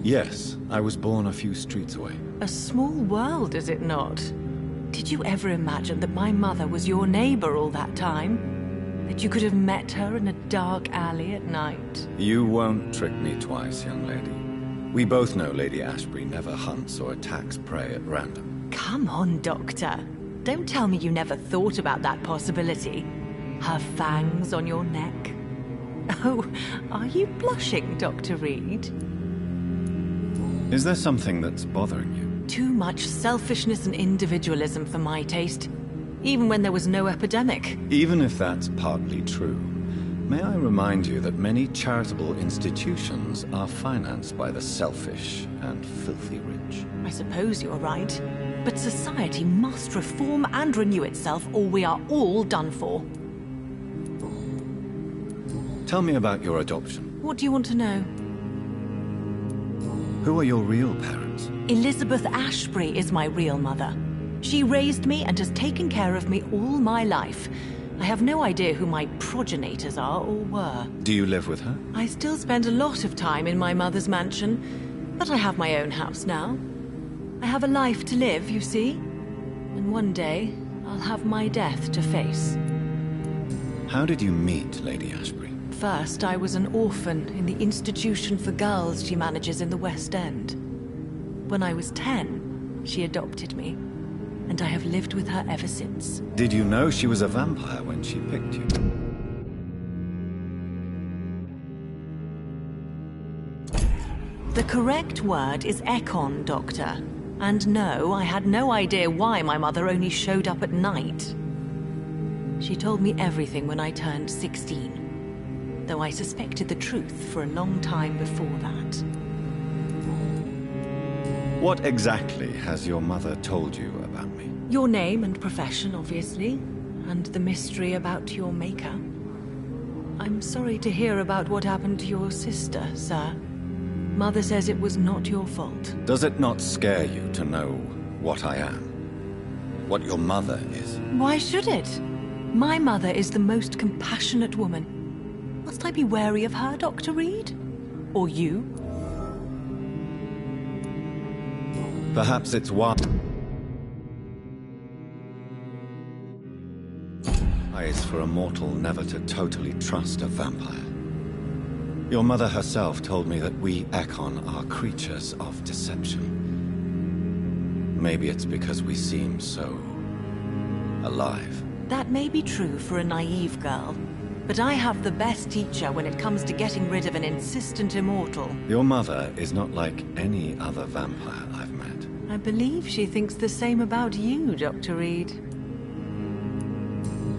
Yes, I was born a few streets away. A small world, is it not? Did you ever imagine that my mother was your neighbor all that time? That you could have met her in a dark alley at night? You won't trick me twice, young lady. We both know Lady Ashbury never hunts or attacks prey at random. Come on, Doctor. Don't tell me you never thought about that possibility. Her fangs on your neck. Oh, are you blushing, Dr. Reed? Is there something that's bothering you? Too much selfishness and individualism for my taste. Even when there was no epidemic. Even if that's partly true, may I remind you that many charitable institutions are financed by the selfish and filthy rich. I suppose you're right. But society must reform and renew itself, or we are all done for. Tell me about your adoption. What do you want to know? Who are your real parents? Elizabeth Ashbury is my real mother. She raised me and has taken care of me all my life. I have no idea who my progenitors are or were. Do you live with her? I still spend a lot of time in my mother's mansion, but I have my own house now. I have a life to live, you see. And one day, I'll have my death to face. How did you meet Lady Ashbury? First, I was an orphan in the institution for girls she manages in the West End. When I was 10, she adopted me, and I have lived with her ever since. Did you know she was a vampire when she picked you? The correct word is Ekon, Doctor. And no, I had no idea why my mother only showed up at night. She told me everything when I turned 16, though I suspected the truth for a long time before that. What exactly has your mother told you about me? Your name and profession, obviously, and the mystery about your maker. I'm sorry to hear about what happened to your sister, sir. Mother says it was not your fault. Does it not scare you to know what I am? What your mother is? Why should it? My mother is the most compassionate woman. Must I be wary of her, Dr. Reed? Or you? Perhaps it's wise for a mortal never to totally trust a vampire. Your mother herself told me that we Ekon are creatures of deception. Maybe it's because we seem so alive. That may be true for a naive girl, but I have the best teacher when it comes to getting rid of an insistent immortal. Your mother is not like any other vampire I've met. I believe she thinks the same about you, Dr. Reed.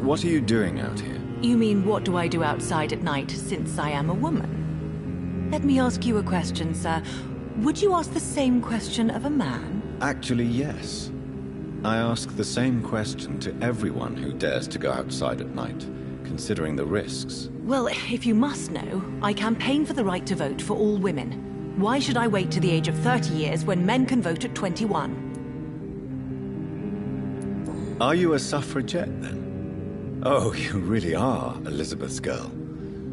What are you doing out here? You mean what do I do outside at night since I am a woman? Let me ask you a question, sir. Would you ask the same question of a man? Actually, yes. I ask the same question to everyone who dares to go outside at night, considering the risks. Well, if you must know, I campaign for the right to vote for all women. Why should I wait to the age of 30 years when men can vote at 21? Are you a suffragette, then? Oh, you really are Elizabeth's girl.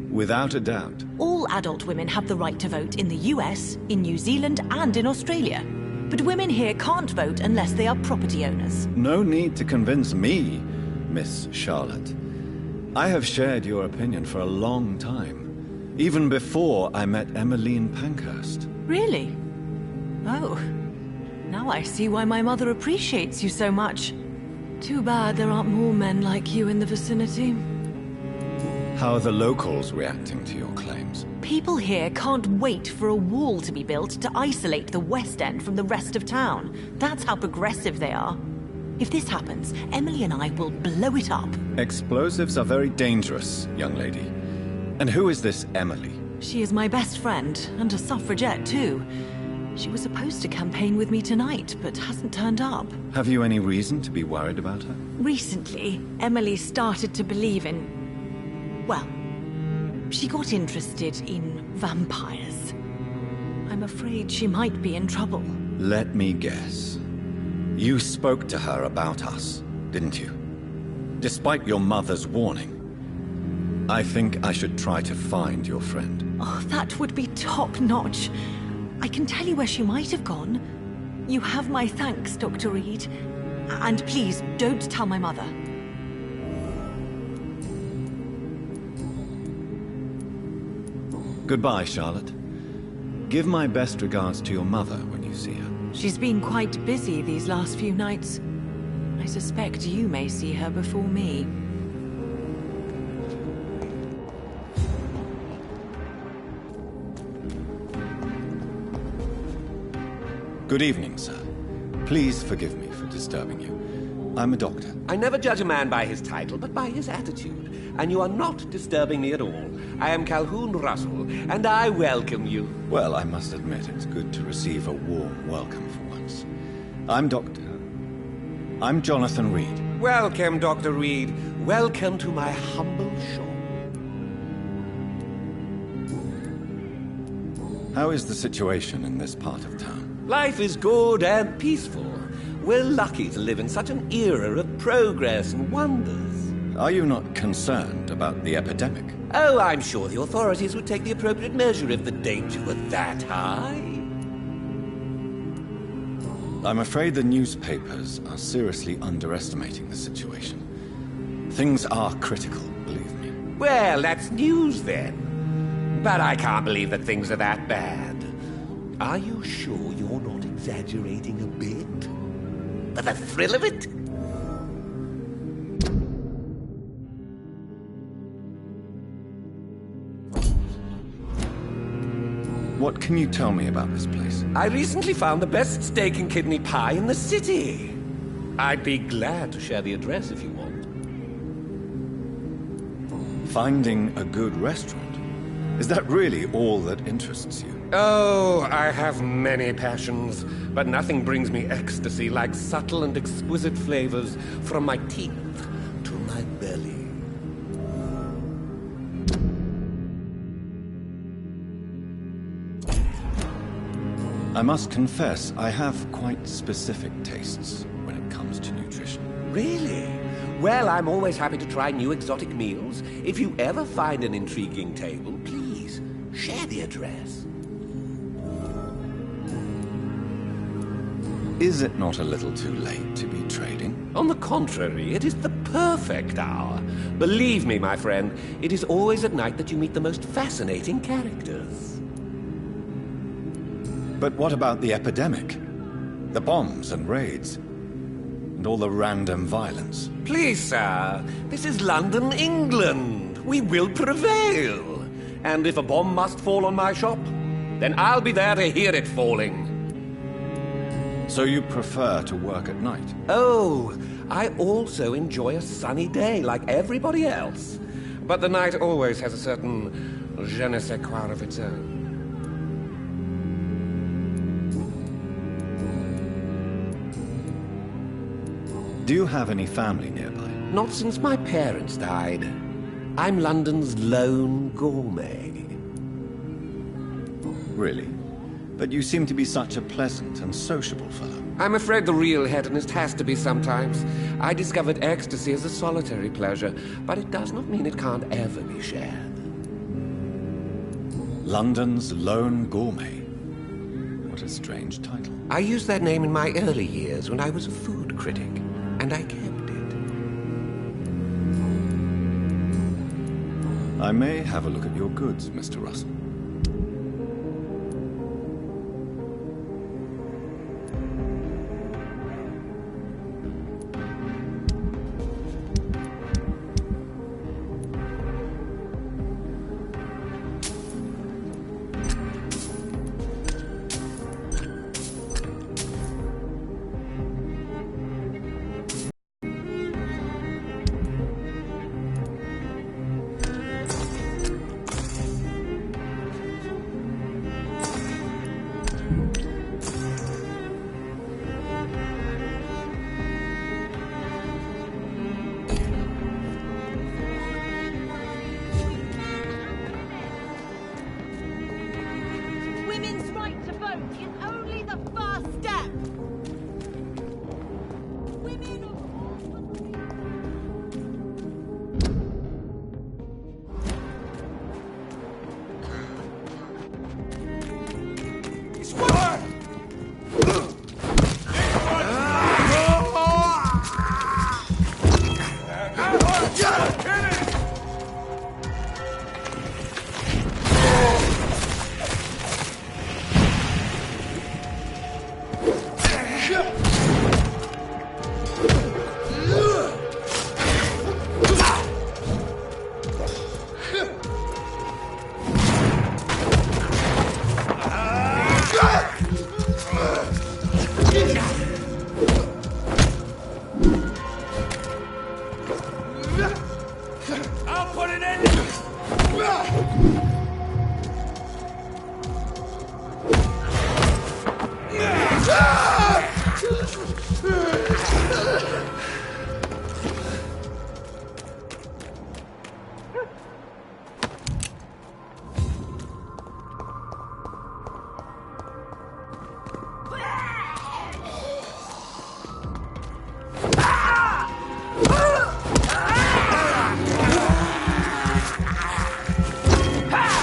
Without a doubt. All adult women have the right to vote in the US, in New Zealand, and in Australia. But women here can't vote unless they are property owners. No need to convince me, Miss Charlotte. I have shared your opinion for a long time. Even before I met Emmeline Pankhurst. Really? Oh. Now I see why my mother appreciates you so much. Too bad there aren't more men like you in the vicinity. How are the locals reacting to your claims? People here can't wait for a wall to be built to isolate the West End from the rest of town. That's how progressive they are. If this happens, Emily and I will blow it up. Explosives are very dangerous, young lady. And who is this Emily? She is my best friend, and a suffragette too. She was supposed to campaign with me tonight, but hasn't turned up. Have you any reason to be worried about her? Recently, Emily started to believe in... well, she got interested in vampires. I'm afraid she might be in trouble. Let me guess. You spoke to her about us, didn't you? Despite your mother's warning. I think I should try to find your friend. Oh, that would be top-notch. I can tell you where she might have gone. You have my thanks, Dr. Reed. And please, don't tell my mother. Goodbye, Charlotte. Give my best regards to your mother when you see her. She's been quite busy these last few nights. I suspect you may see her before me. Good evening, sir. Please forgive me for disturbing you. I'm a doctor. I never judge a man by his title, but by his attitude. And you are not disturbing me at all. I am Calhoun Russell, and I welcome you. Well, I must admit it's good to receive a warm welcome for once. I'm Jonathan Reed. Welcome, Dr. Reed. Welcome to my humble shop. How is the situation in this part of town? Life is good and peaceful. We're lucky to live in such an era of progress and wonders. Are you not concerned about the epidemic? Oh, I'm sure the authorities would take the appropriate measure if the danger were that high. I'm afraid the newspapers are seriously underestimating the situation. Things are critical, believe me. Well, that's news then. But I can't believe that things are that bad. Are you sure you're not exaggerating a bit? For the thrill of it? What can you tell me about this place? I recently found the best steak and kidney pie in the city. I'd be glad to share the address if you want. Finding a good restaurant? Is that really all that interests you? Oh, I have many passions, but nothing brings me ecstasy like subtle and exquisite flavors from my teeth to my belly. I must confess, I have quite specific tastes when it comes to nutrition. Really? Well, I'm always happy to try new exotic meals. If you ever find an intriguing table, please share the address. Is it not a little too late to be trading? On the contrary, it is the perfect hour. Believe me, my friend, it is always at night that you meet the most fascinating characters. But what about the epidemic? The bombs and raids? And all the random violence? Please, sir, this is London, England. We will prevail. And if a bomb must fall on my shop, then I'll be there to hear it falling. So you prefer to work at night? Oh, I also enjoy a sunny day like everybody else. But the night always has a certain je ne sais quoi of its own. Do you have any family nearby? Not since my parents died. I'm London's lone gourmet. Really? But you seem to be such a pleasant and sociable fellow. I'm afraid the real hedonist has to be sometimes. I discovered ecstasy as a solitary pleasure, but it does not mean it can't ever be shared. London's lone gourmet. What a strange title. I used that name in my early years when I was a food critic, and I kept it. I may have a look at your goods, Mr. Russell. Ha!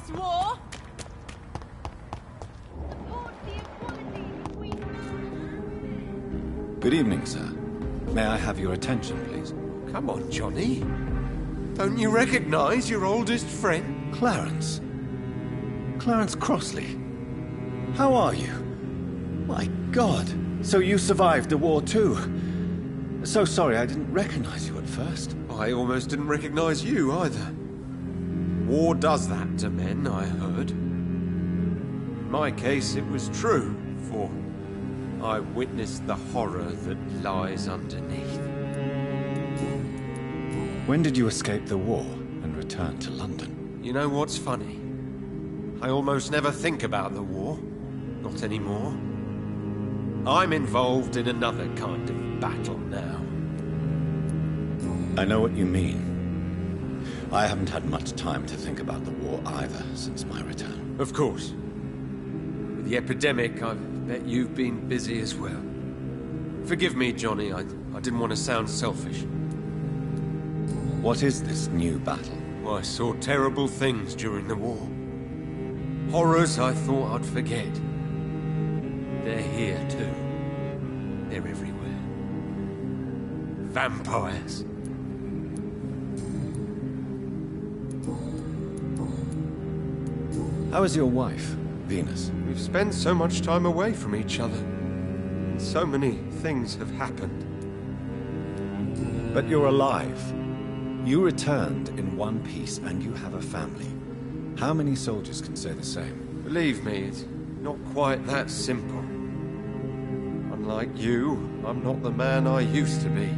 this war. Good evening, sir. May I have your attention, please? Come on, Johnny. Don't you recognize your oldest friend? Clarence. Clarence Crossley. How are you? My God. So you survived the war too. So sorry I didn't recognize you at first. I almost didn't recognize you either. War does that to men, I heard. In my case, it was true, for I witnessed the horror that lies underneath. When did you escape the war and return to London? You know what's funny? I almost never think about the war. Not anymore. I'm involved in another kind of battle now. I know what you mean. I haven't had much time to think about the war either since my return. Of course. With the epidemic, I bet you've been busy as well. Forgive me, Johnny, I didn't want to sound selfish. What is this new battle? Well, I saw terrible things during the war. Horrors I thought I'd forget. They're here too. They're everywhere. Vampires. How is your wife, Venus? We've spent so much time away from each other. And so many things have happened. But you're alive. You returned in one piece and you have a family. How many soldiers can say the same? Believe me, it's not quite that simple. Unlike you, I'm not the man I used to be.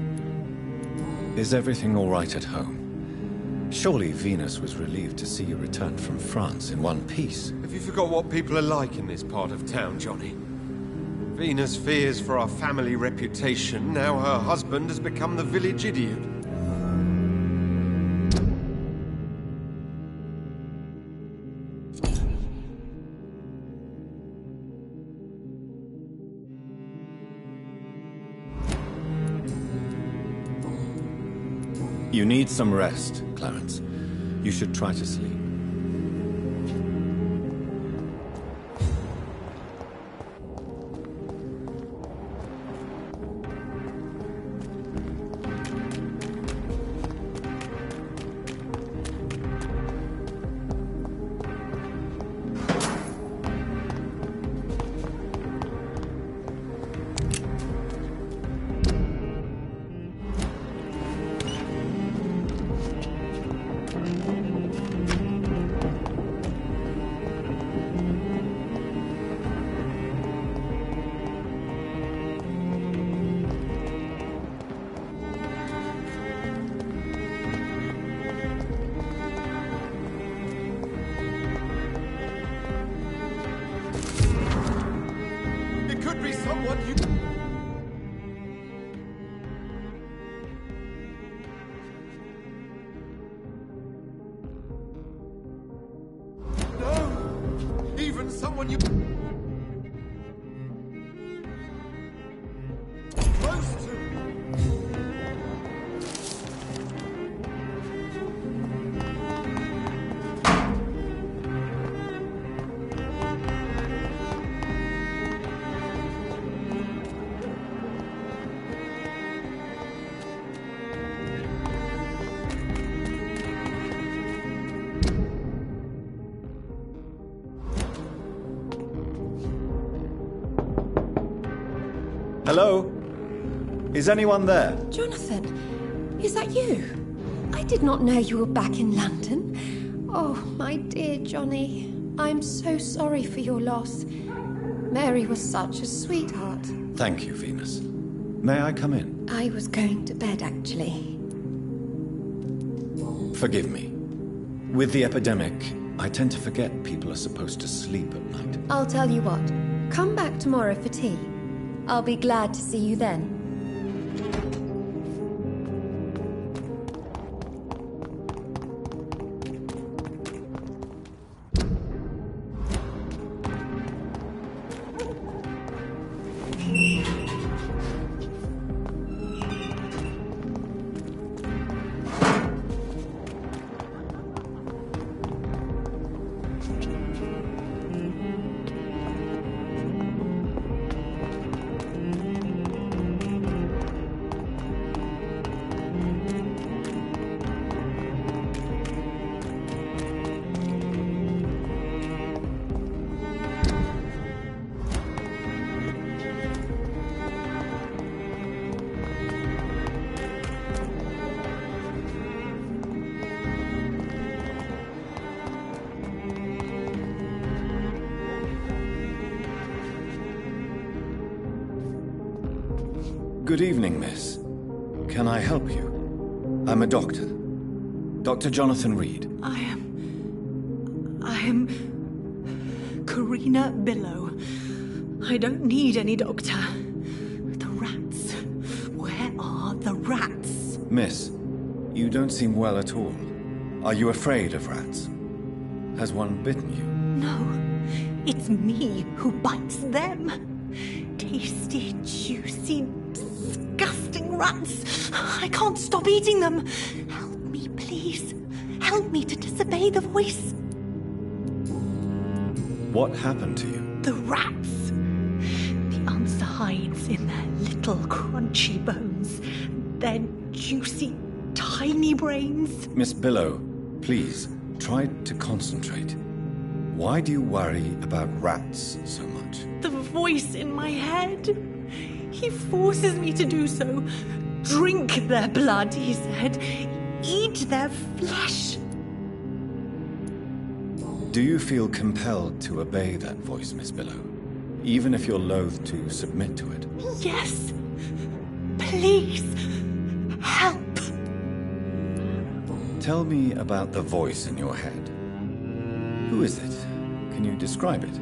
Is everything all right at home? Surely Venus was relieved to see you return from France in one piece. Have you forgot what people are like in this part of town, Johnny? Venus fears for our family reputation. Now her husband has become the village idiot. You need some rest, Clarence. You should try to sleep. Someone you... close to... Hello? Is anyone there? Jonathan, is that you? I did not know you were back in London. Oh, my dear Johnny, I'm so sorry for your loss. Mary was such a sweetheart. Thank you, Venus. May I come in? I was going to bed, actually. Forgive me. With the epidemic, I tend to forget people are supposed to sleep at night. I'll tell you what. Come back tomorrow for tea. I'll be glad to see you then. Good evening, miss. Can I help you? I'm a doctor. Dr. Jonathan Reed. I am Karina Billow. I don't need any doctor. The rats. Where are the rats? Miss, you don't seem well at all. Are you afraid of rats? Has one bitten you? No, it's me who bites them. Tasty, juicy, disgusting rats. I can't stop eating them. Help me, please. Help me to disobey the voice. What happened to you? The rats. The answer hides in their little crunchy bones. Their juicy, tiny brains. Miss Billow, please, try to concentrate. Why do you worry about rats so much? The voice in my head. He forces me to do so. Drink their blood, he said. Eat their flesh. Do you feel compelled to obey that voice, Miss Billow? Even if you're loath to submit to it? Yes. Please. Help. Tell me about the voice in your head. Who is it? Can you describe it?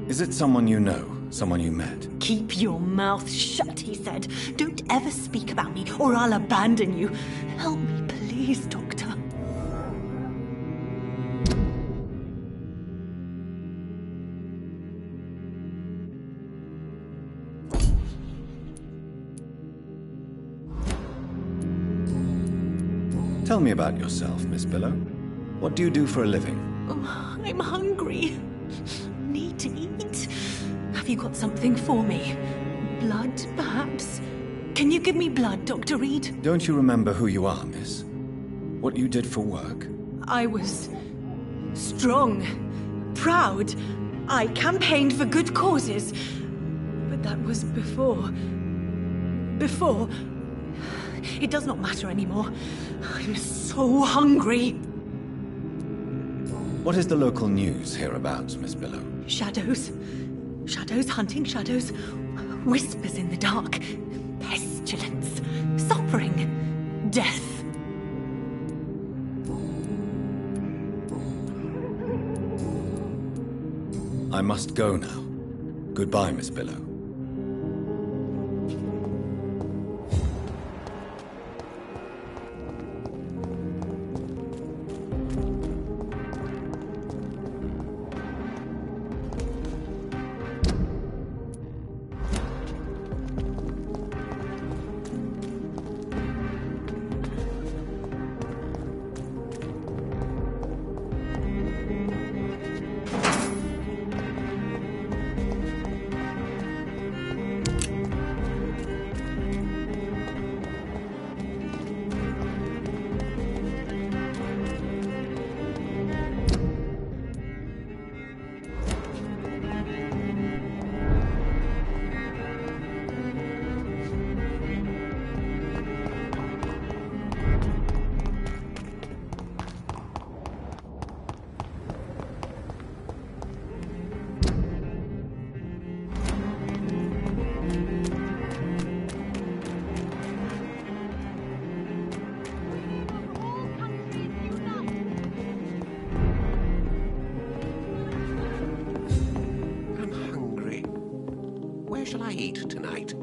Is it someone you know? Someone you met? Keep your mouth shut, he said. Don't ever speak about me, or I'll abandon you. Help me, please, Doctor. Tell me about yourself, Miss Billow. What do you do for a living? I'm hungry. Need to eat. Have you got something for me? Blood, perhaps? Can you give me blood, Dr. Reed? Don't you remember who you are, miss? What you did for work? I was strong, proud. I campaigned for good causes. But that was before. Before. It does not matter anymore. I'm so hungry. What is the local news hereabouts, Miss Billow? Shadows. Shadows hunting shadows. Whispers in the dark. Pestilence. Suffering. Death. I must go now. Goodbye, Miss Billow. Where shall I eat tonight?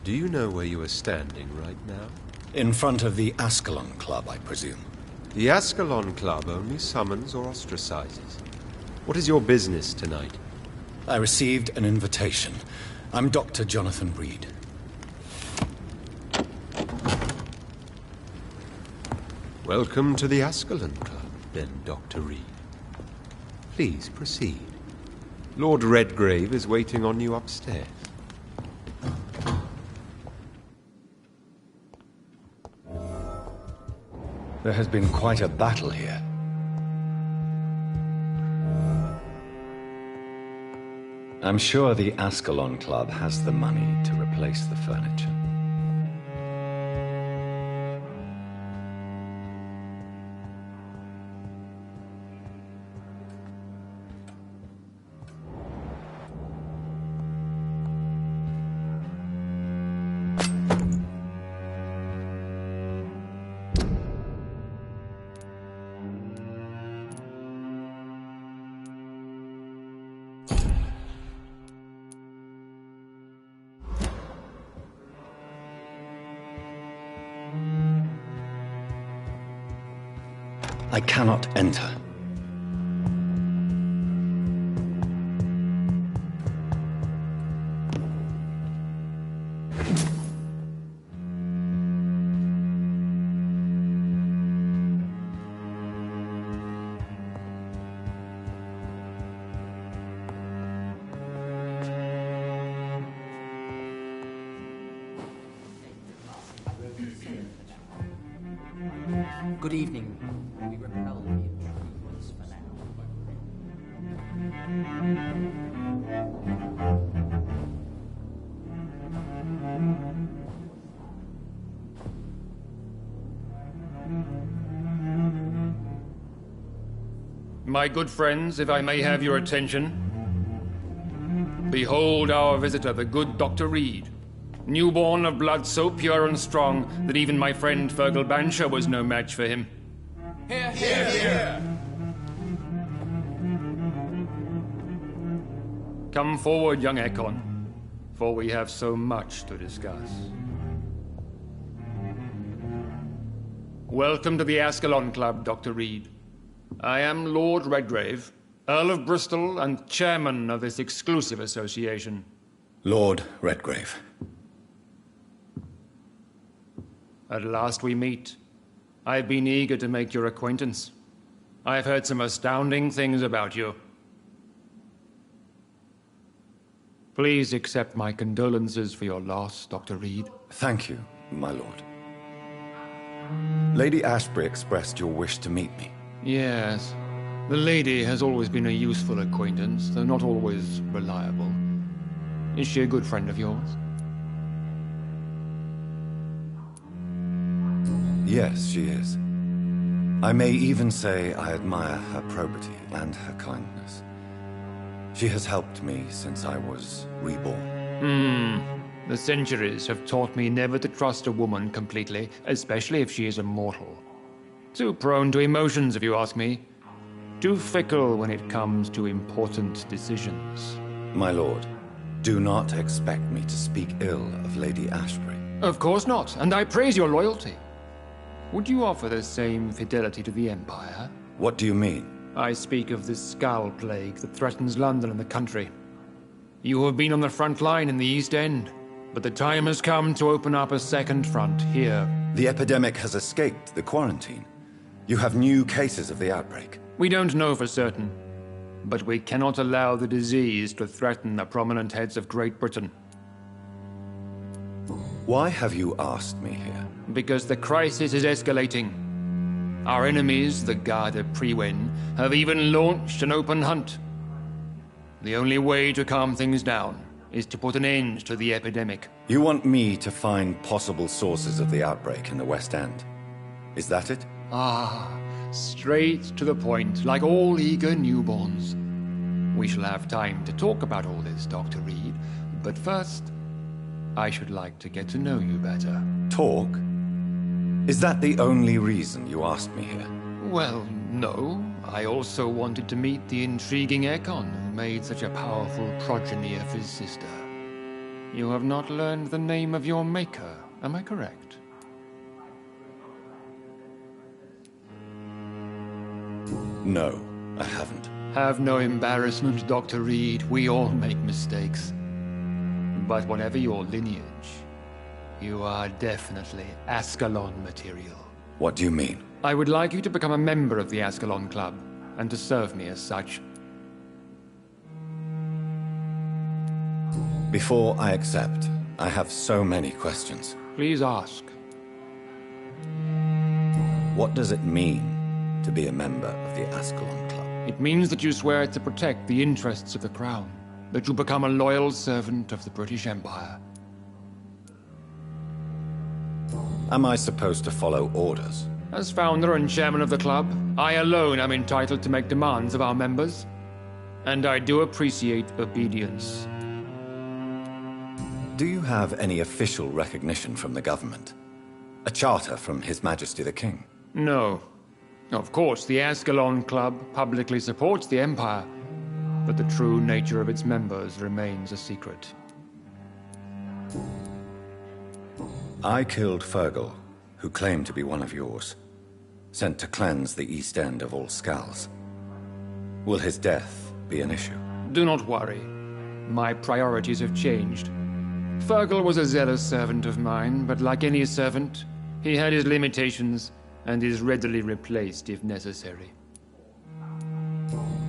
Do you know where you are standing right now? In front of the Ascalon Club, I presume. The Ascalon Club only summons or ostracizes. What is your business tonight? I received an invitation. I'm Dr. Jonathan Reed. Welcome to the Ascalon Club, then, Dr. Reed. Please proceed. Lord Redgrave is waiting on you upstairs. There has been quite a battle here. I'm sure the Ascalon Club has the money to replace the furniture. I cannot enter. Good evening. We repel the intruders for now. My good friends, if I may have your attention. Behold our visitor, the good Dr. Reed. Newborn of blood so pure and strong that even my friend Fergal Bansher was no match for him. Here, here, here! Come forward, young Ekon, for we have so much to discuss. Welcome to the Ascalon Club, Dr. Reed. I am Lord Redgrave, Earl of Bristol and chairman of this exclusive association. Lord Redgrave. At last we meet. I've been eager to make your acquaintance. I've heard some astounding things about you. Please accept my condolences for your loss, Dr. Reed. Thank you, my lord. Lady Ashbury expressed your wish to meet me. Yes. The lady has always been a useful acquaintance, though not always reliable. Is she a good friend of yours? Yes, she is. I may even say I admire her probity and her kindness. She has helped me since I was reborn. The centuries have taught me never to trust a woman completely, especially if she is a mortal. Too prone to emotions, if you ask me. Too fickle when it comes to important decisions. My lord, do not expect me to speak ill of Lady Ashbury. Of course not, and I praise your loyalty. Would you offer the same fidelity to the Empire? What do you mean? I speak of the Skull Plague that threatens London and the country. You have been on the front line in the East End, but the time has come to open up a second front here. The epidemic has escaped the quarantine. You have new cases of the outbreak. We don't know for certain, but we cannot allow the disease to threaten the prominent heads of Great Britain. Why have you asked me here? Because the crisis is escalating. Our enemies, the Garda Priwen, have even launched an open hunt. The only way to calm things down is to put an end to the epidemic. You want me to find possible sources of the outbreak in the West End? Is that it? Straight to the point, like all eager newborns. We shall have time to talk about all this, Dr. Reed, but first, I should like to get to know you better. Talk? Is that the only reason you asked me here? Well, no. I also wanted to meet the intriguing Ekon who made such a powerful progeny of his sister. You have not learned the name of your maker, am I correct? No, I haven't. Have no embarrassment, Dr. Reed. We all make mistakes. But whatever your lineage, you are definitely Ascalon material. What do you mean? I would like you to become a member of the Ascalon Club, and to serve me as such. Before I accept, I have so many questions. Please ask. What does it mean to be a member of the Ascalon Club? It means that you swear to protect the interests of the Crown, that you become a loyal servant of the British Empire. Am I supposed to follow orders? As founder and chairman of the club, I alone am entitled to make demands of our members. And I do appreciate obedience. Do you have any official recognition from the government? A charter from His Majesty the King? No. Of course, the Ascalon Club publicly supports the Empire, but the true nature of its members remains a secret. I killed Fergal, who claimed to be one of yours, sent to cleanse the East End of all Skulls. Will his death be an issue? Do not worry. My priorities have changed. Fergal was a zealous servant of mine, but like any servant, he had his limitations and is readily replaced if necessary.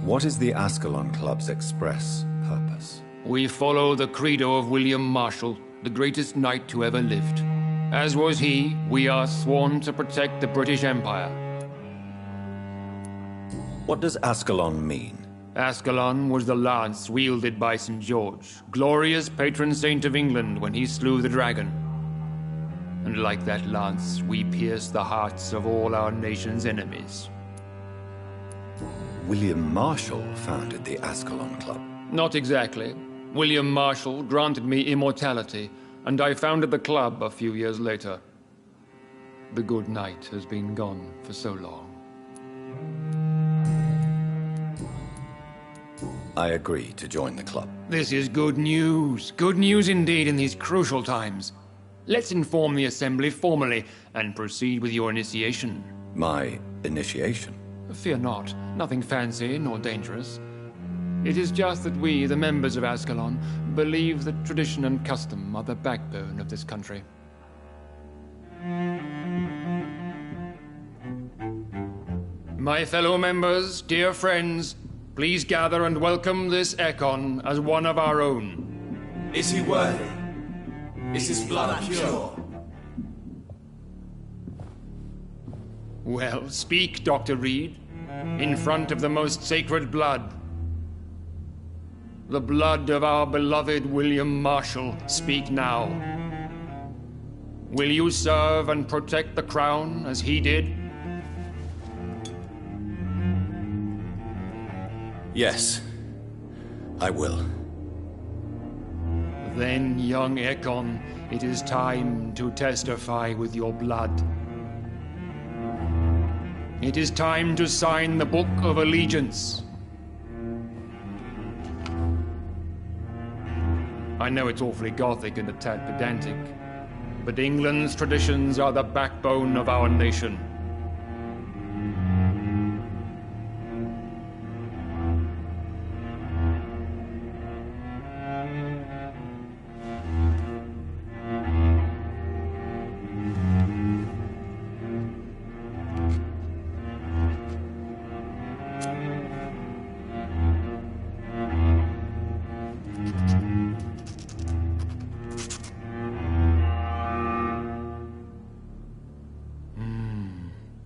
What is the Ascalon Club's express purpose? We follow the credo of William Marshall, the greatest knight who ever lived. As was he, we are sworn to protect the British Empire. What does Ascalon mean? Ascalon was the lance wielded by St. George, glorious patron saint of England when he slew the dragon. And like that lance, we pierce the hearts of all our nation's enemies. William Marshall founded the Ascalon Club. Not exactly. William Marshall granted me immortality, and I founded the club a few years later. The good knight has been gone for so long. I agree to join the club. This is good news. Good news indeed in these crucial times. Let's inform the Assembly formally and proceed with your initiation. My initiation? Fear not. Nothing fancy nor dangerous. It is just that we, the members of Ascalon, believe that tradition and custom are the backbone of this country. My fellow members, dear friends, please gather and welcome this Ekon as one of our own. Is he worthy? Is his blood pure? Well, speak, Dr. Reed, in front of the most sacred blood. The blood of our beloved William Marshall, speak now. Will you serve and protect the crown as he did? Yes, I will. Then, young Ekon, it is time to testify with your blood. It is time to sign the Book of Allegiance. I know it's awfully gothic and a tad pedantic, but England's traditions are the backbone of our nation.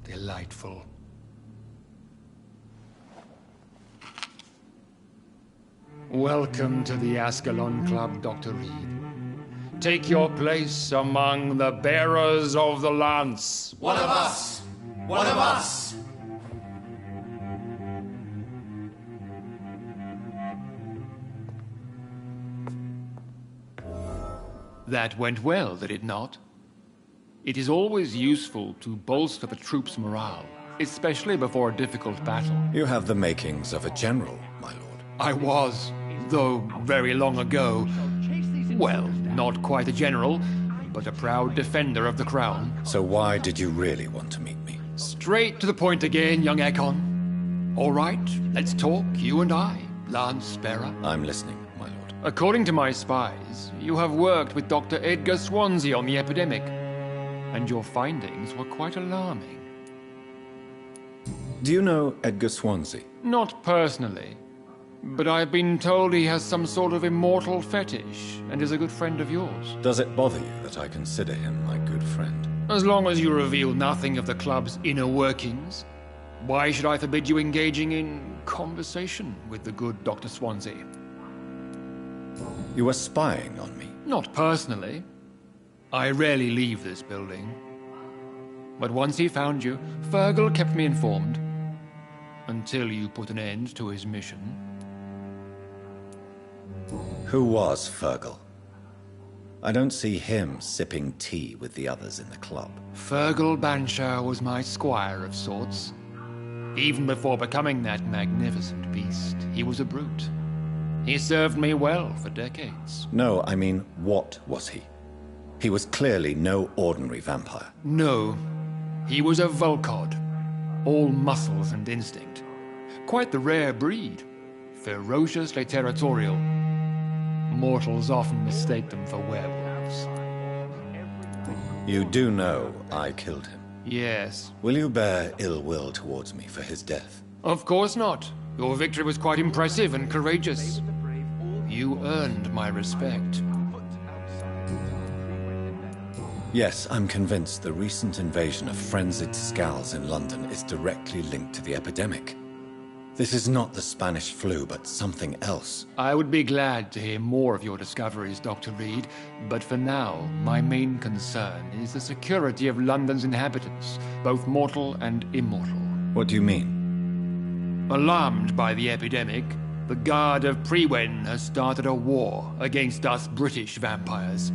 Delightful. Welcome to the Ascalon Club, Dr. Reed. Take your place among the bearers of the lance. One of us! One of us! That went well, did it not? It is always useful to bolster the troops' morale, especially before a difficult battle. You have the makings of a general, my lord. I was, though very long ago. Well, Not quite a general, but a proud defender of the crown. So why did you really want to meet me? Straight to the point again, young Ekon. All right, let's talk, you and I, Lance Sparrow. I'm listening, my lord. According to my spies, you have worked with Dr. Edgar Swansea on the epidemic, and your findings were quite alarming. Do you know Edgar Swansea? Not personally, but I've been told he has some sort of immortal fetish and is a good friend of yours. Does it bother you that I consider him my good friend? As long as you reveal nothing of the club's inner workings, why should I forbid you engaging in conversation with the good Dr. Swansea? You were spying on me? Not personally. I rarely leave this building. But once he found you, Fergal kept me informed. Until you put an end to his mission. Who was Fergal? I don't see him sipping tea with the others in the club. Fergal Banshire was my squire of sorts. Even before becoming that magnificent beast, he was a brute. He served me well for decades. No, I mean, what was he? He was clearly no ordinary vampire. No, he was a Volcod. All muscles and instinct. Quite the rare breed. Ferociously territorial. Mortals often mistake them for werewolves. You do know I killed him? Yes. Will you bear ill will towards me for his death? Of course not. Your victory was quite impressive and courageous. You earned my respect. Yes, I'm convinced the recent invasion of frenzied Skals in London is directly linked to the epidemic. This is not the Spanish flu, but something else. I would be glad to hear more of your discoveries, Dr. Reed, but for now, my main concern is the security of London's inhabitants, both mortal and immortal. What do you mean? Alarmed by the epidemic, the Guard of Prewen has started a war against us British vampires.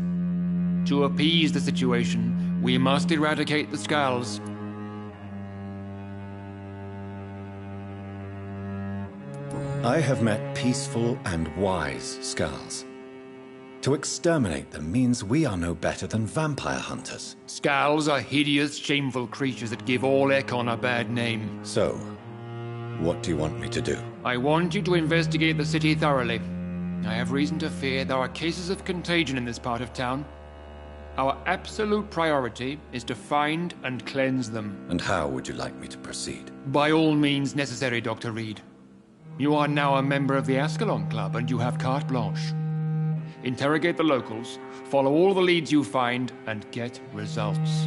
To appease the situation, we must eradicate the Skals. I have met peaceful and wise Skals. To exterminate them means we are no better than vampire hunters. Skals are hideous, shameful creatures that give all Ekon a bad name. So, what do you want me to do? I want you to investigate the city thoroughly. I have reason to fear there are cases of contagion in this part of town. Our absolute priority is to find and cleanse them. And how would you like me to proceed? By all means necessary, Dr. Reed. You are now a member of the Ascalon Club and you have carte blanche. Interrogate the locals, follow all the leads you find, and get results.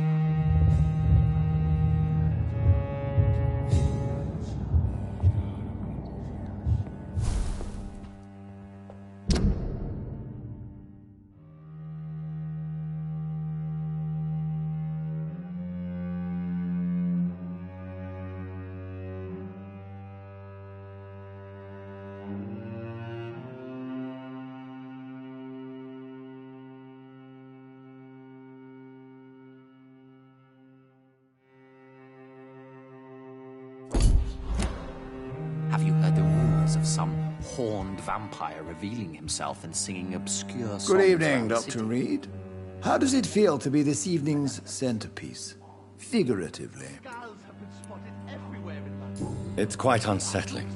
Have you heard the rumors of some horned vampire revealing himself and singing obscure songs? Good evening, around the Dr. city? Reed. How does it feel to be this evening's centerpiece? Figuratively. It's quite unsettling.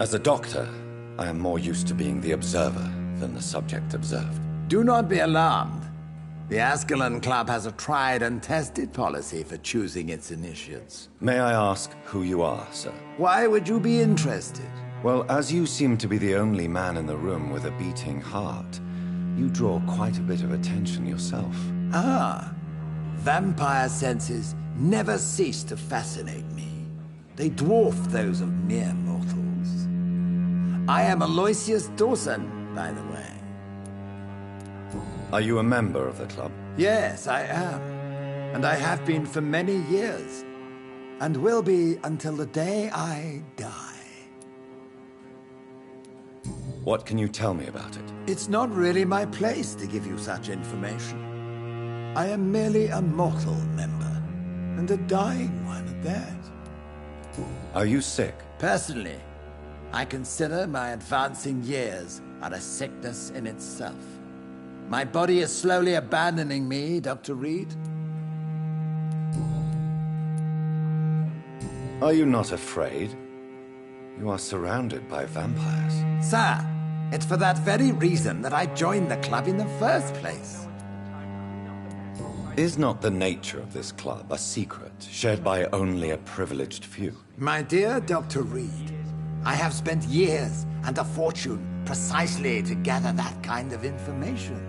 As a doctor, I am more used to being the observer than the subject observed. Do not be alarmed. The Ascalon Club has a tried and tested policy for choosing its initiates. May I ask who you are, sir? Why would you be interested? Well, as you seem to be the only man in the room with a beating heart, you draw quite a bit of attention yourself. Ah, vampire senses never cease to fascinate me. They dwarf those of mere mortals. I am Aloysius Dawson, by the way. Are you a member of the club? Yes, I am. And I have been for many years. And will be until the day I die. What can you tell me about it? It's not really my place to give you such information. I am merely a mortal member, and a dying one at that. Are you sick? Personally, I consider my advancing years are a sickness in itself. My body is slowly abandoning me, Dr. Reed. Are you not afraid? You are surrounded by vampires. Sir, it's for that very reason that I joined the club in the first place. Is not the nature of this club a secret, shared by only a privileged few? My dear Dr. Reed, I have spent years and a fortune precisely to gather that kind of information.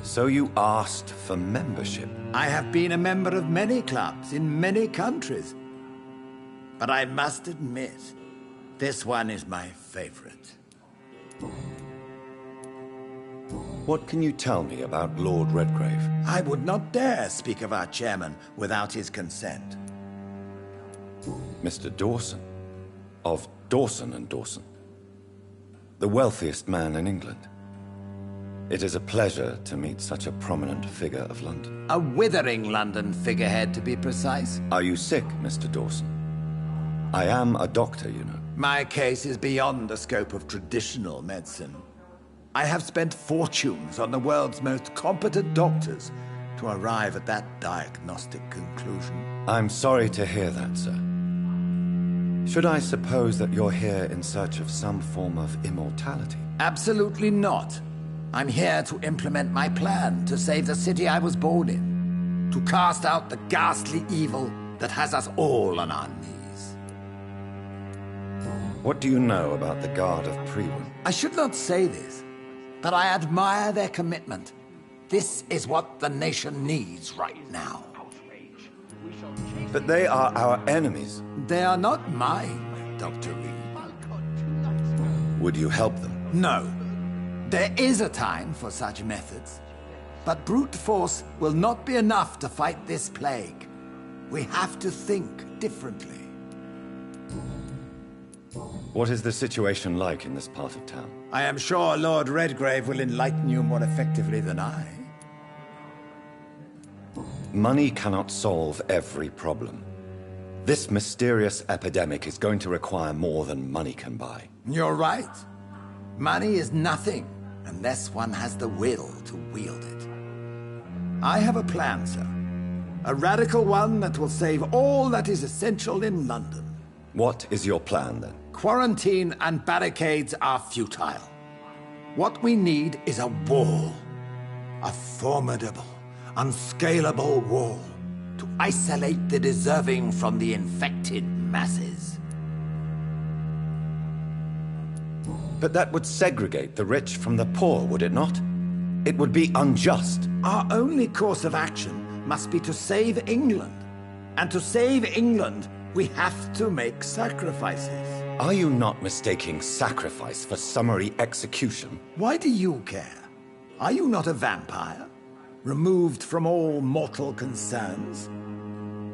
So you asked for membership? I have been a member of many clubs in many countries. But I must admit, this one is my favorite. What can you tell me about Lord Redgrave? I would not dare speak of our chairman without his consent. Mr. Dawson, of Dawson and Dawson, the wealthiest man in England. It is a pleasure to meet such a prominent figure of London. A withering London figurehead, to be precise. Are you sick, Mr. Dawson? I am a doctor, you know. My case is beyond the scope of traditional medicine. I have spent fortunes on the world's most competent doctors to arrive at that diagnostic conclusion. I'm sorry to hear that, sir. Should I suppose that you're here in search of some form of immortality? Absolutely not. I'm here to implement my plan to save the city I was born in. To cast out the ghastly evil that has us all on our knees. What do you know about the Guard of Prewin? I should not say this, but I admire their commitment. This is what the nation needs right now. But they are our enemies. They are not mine, Dr. Reed. Would you help them? No. There is a time for such methods. But brute force will not be enough to fight this plague. We have to think differently. What is the situation like in this part of town? I am sure Lord Redgrave will enlighten you more effectively than I. Money cannot solve every problem. This mysterious epidemic is going to require more than money can buy. You're right. Money is nothing unless one has the will to wield it. I have a plan, sir. A radical one that will save all that is essential in London. What is your plan, then? Quarantine and barricades are futile. What we need is a wall. A formidable, unscalable wall to isolate the deserving from the infected masses. But that would segregate the rich from the poor, would it not? It would be unjust. Our only course of action must be to save England. And to save England, we have to make sacrifices. Are you not mistaking sacrifice for summary execution? Why do you care? Are you not a vampire? Removed from all mortal concerns?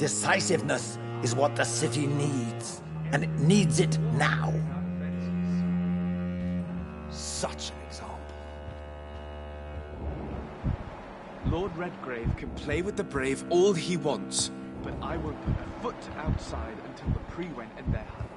Decisiveness is what the city needs, and it needs it now. Such an example. Lord Redgrave can play with the brave all he wants, but I won't put a foot outside until the Prewin end their hunt.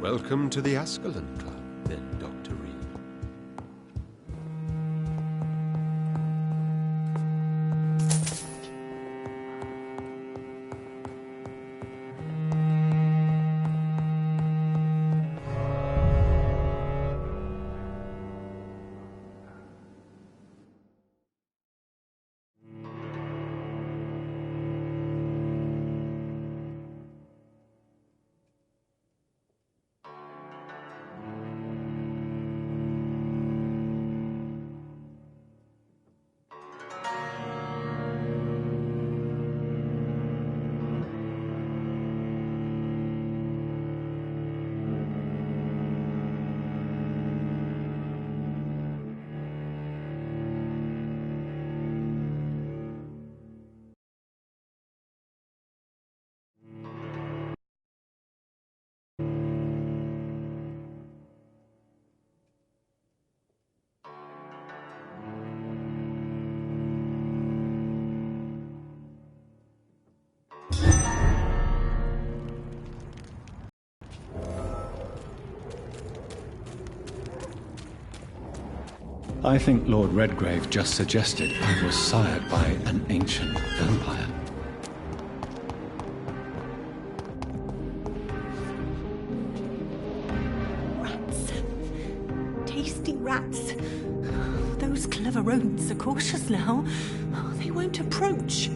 Welcome to the Ascalon Club, then, Dr. Reed. I think Lord Redgrave just suggested I was sired by an ancient vampire. Rats. Tasty rats. Those clever rodents are cautious now. They won't approach.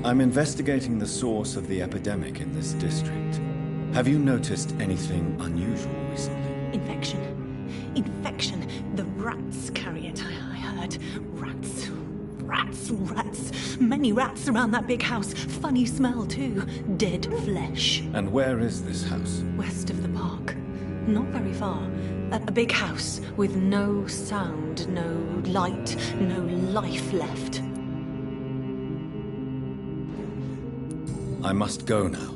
I'm investigating the source of the epidemic in this district. Have you noticed anything unusual recently? Infection. Infection. The rats carry it, I heard. Rats. Rats. Rats. Many rats around that big house. Funny smell, too. Dead flesh. And where is this house? West of the park. Not very far. A big house with no sound, no light, no life left. I must go now.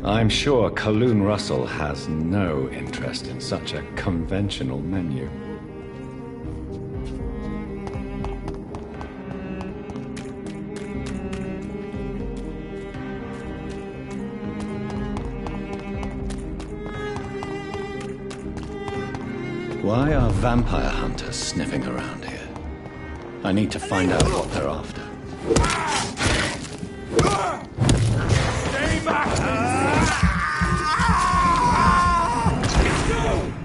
I'm sure Kaloon Russell has no interest in such a conventional menu. Why are vampire hunters sniffing around here? I need to find out what they're after. Stay back!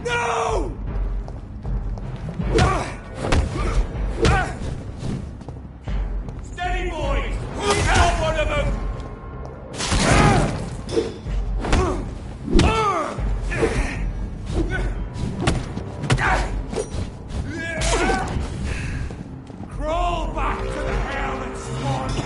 No! Steady, boys! We've got one of them! Crawl back to the hell that spawned you!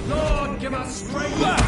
Lord, give us strength!